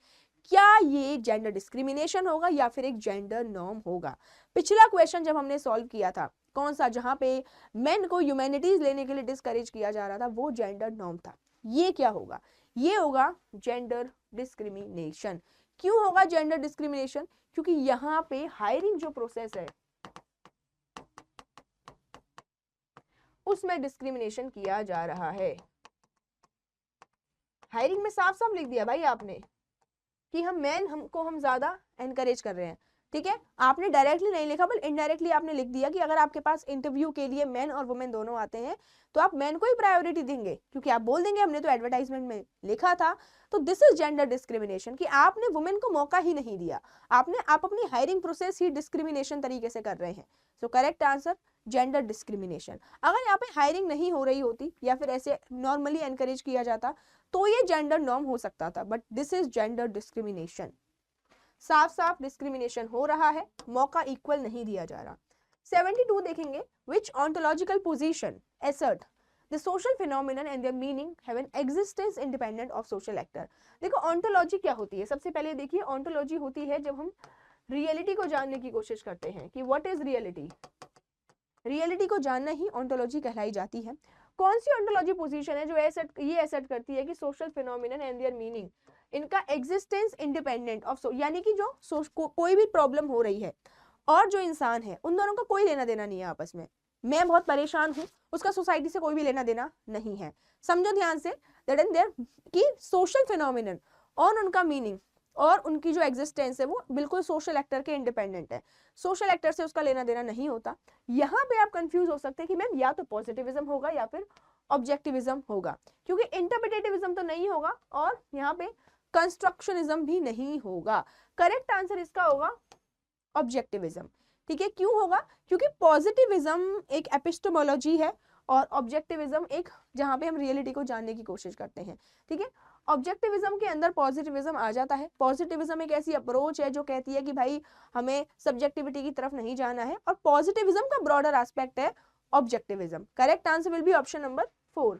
क्या ये जेंडर डिस्क्रिमिनेशन होगा या फिर एक जेंडर नॉर्म होगा? पिछला क्वेश्चन जब हमने सॉल्व किया था, कौन सा, जहां पे मेन को ह्यूमैनिटीज लेने के लिए डिस्करेज किया जा रहा था, वो जेंडर नॉर्म था। ये क्या होगा? ये होगा जेंडर डिस्क्रिमिनेशन। क्यों होगा जेंडर डिस्क्रिमिनेशन? क्योंकि यहाँ पे हायरिंग जो प्रोसेस है उसमें डिस्क्रिमिनेशन किया जा रहा है। हायरिंग में साफ साफ लिख दिया भाई आपने कि हम ज्यादा एनकरेज कर रहे हैं, ठीक है। आपने डायरेक्टली नहीं लिखा, बल्कि इनडायरेक्टली आपने लिख दिया कि अगर आपके पास इंटरव्यू के लिए मेन और वुमेन दोनों आते हैं तो आप मेन को ही प्रायोरिटी देंगे, क्योंकि आप बोल देंगे हमने तो एडवर्टाइजमेंट में लिखा था। तो दिस इज जेंडर डिस्क्रिमिनेशन कि आपने वुमेन को मौका ही नहीं दिया, आप अपनी हायरिंग प्रोसेस ही डिस्क्रिमिनेशन तरीके से कर रहे हैं। So correct answer gender discrimination. अगर यहाँ पे हायरिंग नहीं हो रही होती या फिर ऐसे नॉर्मली एनकरेज किया जाता तो ये जेंडर नॉर्म हो सकता था, but this is gender discrimination. साफ साफ डिस्क्रिमिनेशन हो रहा है, मौका इक्वल नहीं दिया जा रहा। 72 देखेंगे, which ontological position assert the social phenomenon and their meaning have an existence independent of social actor। देखो ऑन्टोलॉजी क्या होती है, सबसे पहले देखिए ऑन्टोलॉजी होती है जब हम रियलिटी को जानने की कोशिश करते हैं कि व्हाट इज रियलिटी। रियलिटी को जानना ही ऑन्टोलॉजी कहलाई जाती है। कौन सी ऑन्टोलॉजी पोजीशन है जो ये एसेट करती है कि social phenomenon and there meaning, इनका एग्जिस्टेंस इंडिपेंडेंट ऑफ, यानी कि जो कोई भी प्रॉब्लम हो रही है और जो इंसान है उन दोनों का कोई लेना देना नहीं है आपस में। मैं बहुत परेशान हूं, उसका सोसाइटी से कोई भी लेना देना नहीं है। समझो ध्यान से, दैट एंड देयर कि सोशल फिनोमिनन और उनका मीनिंग और उनकी जो एग्जिस्टेंस है वो बिल्कुल सोशल एक्टर के इंडिपेंडेंट है, सोशल एक्टर से उसका लेना देना नहीं होता। यहाँ पे आप कंफ्यूज हो सकते हैं कि मैम या तो पॉजिटिविज्म होगा या फिर ऑब्जेक्टिविज्म होगा, क्योंकि इंटरप्रिटेटिविज्म तो नहीं होगा और यहाँ पे कंस्ट्रक्शनिज्म भी नहीं होगा। करेक्ट आंसर इसका होगा ऑब्जेक्टिविज्म, ठीक है। क्यों होगा? क्योंकि पॉजिटिविज्म एक एपिस्टेमोलॉजी है और ऑब्जेक्टिविज्म एक जहां पे हम रियलिटी को जानने की कोशिश करते हैं, ठीक है। ऑब्जेक्टिविज्म के अंदर पॉजिटिविज्म आ जाता है। पॉजिटिविज्म एक ऐसी अप्रोच है जो कहती है कि भाई हमें सब्जेक्टिविटी की तरफ नहीं जाना है, और पॉजिटिविज्म का ब्रॉडर एस्पेक्ट है objectivism. Correct answer will be option number 4।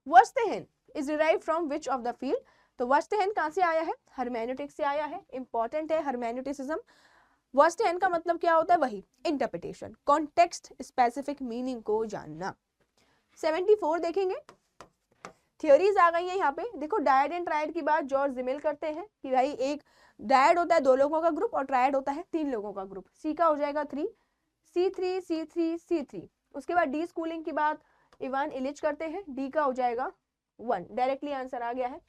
Verstehen is derived from which of the field? तो वर्स्टेहेन कहां से आया है? हर्मेन्यूटिक्स से आया है। इंपॉर्टेंट है हर्मेन्यूटिसिज्म। वर्स्टेहेन का मतलब क्या होता है? वही इंटरप्रिटेशन, कॉन्टेक्स्ट स्पेसिफिक मीनिंग को जानना। 74 देखेंगे, थ्योरीज आ गई है यहाँ पे। देखो डायड एंड ट्रायड की बात जॉर्ज जिमेल करते हैं कि भाई एक डायड होता है 2 लोगों का ग्रुप और ट्रायड होता है 3 लोगों का ग्रुप। सी का हो जाएगा 3, C3 C3 C3। उसके बाद डी स्कूलिंग की बात इवान इलिच करते हैं, डी का हो जाएगा 1। डायरेक्टली आंसर आ गया है।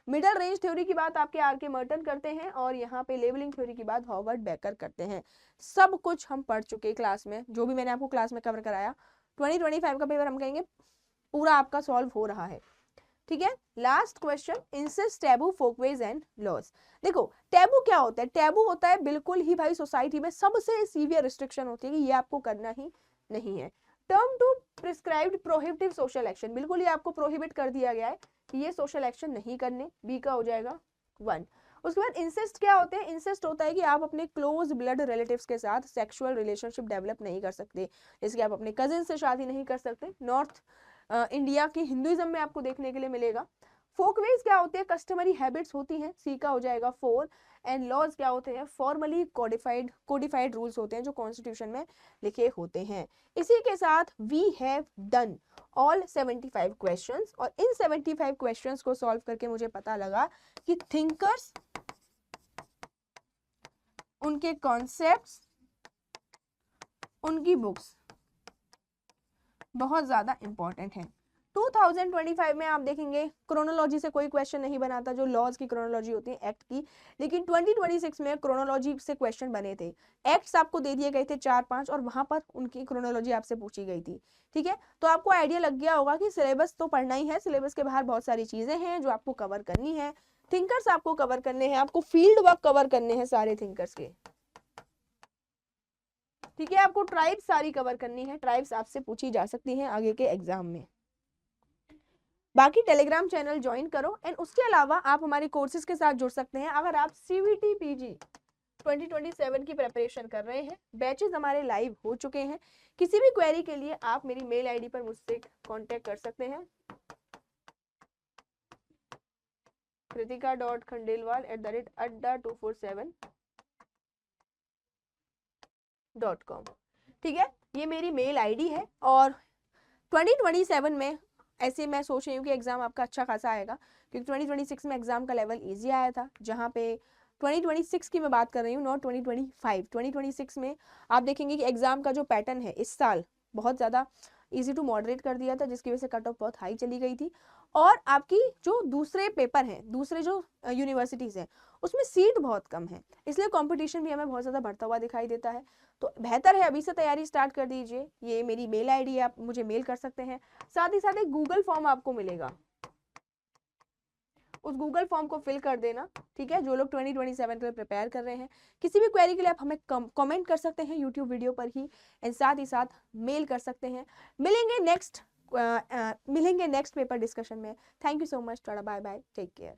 मिडल रेंज थ्योरी की बात आपके आर के मर्टन करते हैं और यहाँ पे लेबलिंग थ्योरी की बात हॉवर्ड बेकर करते हैं। सब कुछ हम पढ़ चुके क्लास में, जो भी मैंने आपको क्लास में कवर कराया। 2025 का पेपर हम कहेंगे पूरा आपका सॉल्व हो रहा है, ठीक है। Last question, incest, taboo, folkways and laws. देखो टैबू क्या होता है? टैबू होता है बिल्कुल ही भाई सोसाइटी में सबसे सीवियर रिस्ट्रिक्शन होती है कि ये आपको करना ही नहीं है। Term to prescribed prohibitive social action, बिल्कुल ही आपको प्रोहिबिट कर दिया गया है कि ये सोशल एक्शन नहीं करने, बी का हो जाएगा 1। उसके बाद इंसेस्ट क्या होते हैं? इंसेस्ट होता है कि आप अपने क्लोज ब्लड रिलेटिव्स के साथ सेक्सुअल रिलेशनशिप डेवलप नहीं कर सकते, जैसे कि आप अपने कजिन से शादी नहीं कर सकते। नॉर्थ इंडिया की हिंदुइज्म में आपको देखने के लिए मिलेगा। फोकवेज क्या होते हैं? कस्टमरी हैबिट्स होती हैं, सी का हो जाएगा 4। एंड लॉज क्या होते हैं? फॉर्मली कोडिफाइड रूल्स होते हैं जो कॉन्स्टिट्यूशन में लिखे होते हैं। इसी के साथ we have done all 75 questions, और इन 75 क्वेश्चंस को सॉल्व करके मुझे पता लगा कि थिंकर्स, उनके कॉन्सेप्ट्स, उनकी बुक्स बहुत ज्यादा इंपॉर्टेंट है। 2025 में आप देखेंगे क्रोनोलॉजी से कोई क्वेश्चन नहीं बनाता, जो लॉज की क्रोनोलॉजी होती है एक्ट की, लेकिन 2026 में क्रोनोलॉजी से क्वेश्चन बने थे। एक्ट्स आपको दे दिए गए थे 4-5 और वहां पर उनकी क्रोनोलॉजी आपसे पूछी गई थी, ठीक है। तो आपको आइडिया लग गया होगा कि सिलेबस तो पढ़ना ही है, सिलेबस के बाहर बहुत सारी चीजें हैं जो आपको कवर करनी है। थिंकर्स आपको कवर करने हैं, आपको फील्ड वर्क कवर करने हैं सारे थिंकर्स के, ठीक है। आपको ट्राइब्स सारी कवर करनी है, ट्राइब्स आपसे पूछी जा सकती हैं आगे के एग्जाम में। बाकी टेलीग्राम चैनल ज्वाइन करो एंड उसके अलावा आप हमारे कोर्सेज के साथ जुड़ सकते हैं। अगर आप CVT PG 2027 की प्रिपरेशन कर रहे हैं, बैचेस हमारे लाइव हो चुके हैं। किसी भी क्वेरी के लिए आप मेरी मेल आईडी पर मुझसे कांटेक्ट कर सकते हैं, kritika.khandelwal@adda247.com। ठीक है, ये मेरी मेल आईडी है। और 2027 में ऐसे मैं सोच रही हूँ कि एग्जाम आपका अच्छा खासा आएगा, क्योंकि 2026 में एग्जाम का लेवल इजी आया था, जहाँ पे 2026 की मैं बात कर रही हूँ, नॉट 2025। 2026 में आप देखेंगे कि एग्जाम का जो पैटर्न है इस साल बहुत ज़्यादा इजी टू मॉडरेट कर दिया था, जिसकी वजह से कट ऑफ बहुत हाई चली गई थी। और आपकी जो दूसरे पेपर हैं, दूसरे जो यूनिवर्सिटीज़ हैं, उसमें सीट बहुत कम है, इसलिए कंपटीशन भी हमें बहुत ज़्यादा बढ़ता हुआ दिखाई देता है। तो बेहतर है अभी से तैयारी स्टार्ट कर दीजिए। ये मेरी मेल आईडी है, आप मुझे मेल कर सकते हैं। साथ ही साथ एक गूगल फॉर्म आपको मिलेगा, उस गूगल फॉर्म को फिल कर देना, ठीक है, जो लोग 2027 के लिए प्रिपेयर कर रहे हैं। किसी भी क्वेरी के लिए आप हमें कमेंट कर सकते हैं यूट्यूब वीडियो पर ही, एंड साथ ही साथ मेल कर सकते हैं। मिलेंगे नेक्स्ट पेपर डिस्कशन में। Thank you so much, tata, bye bye, take care.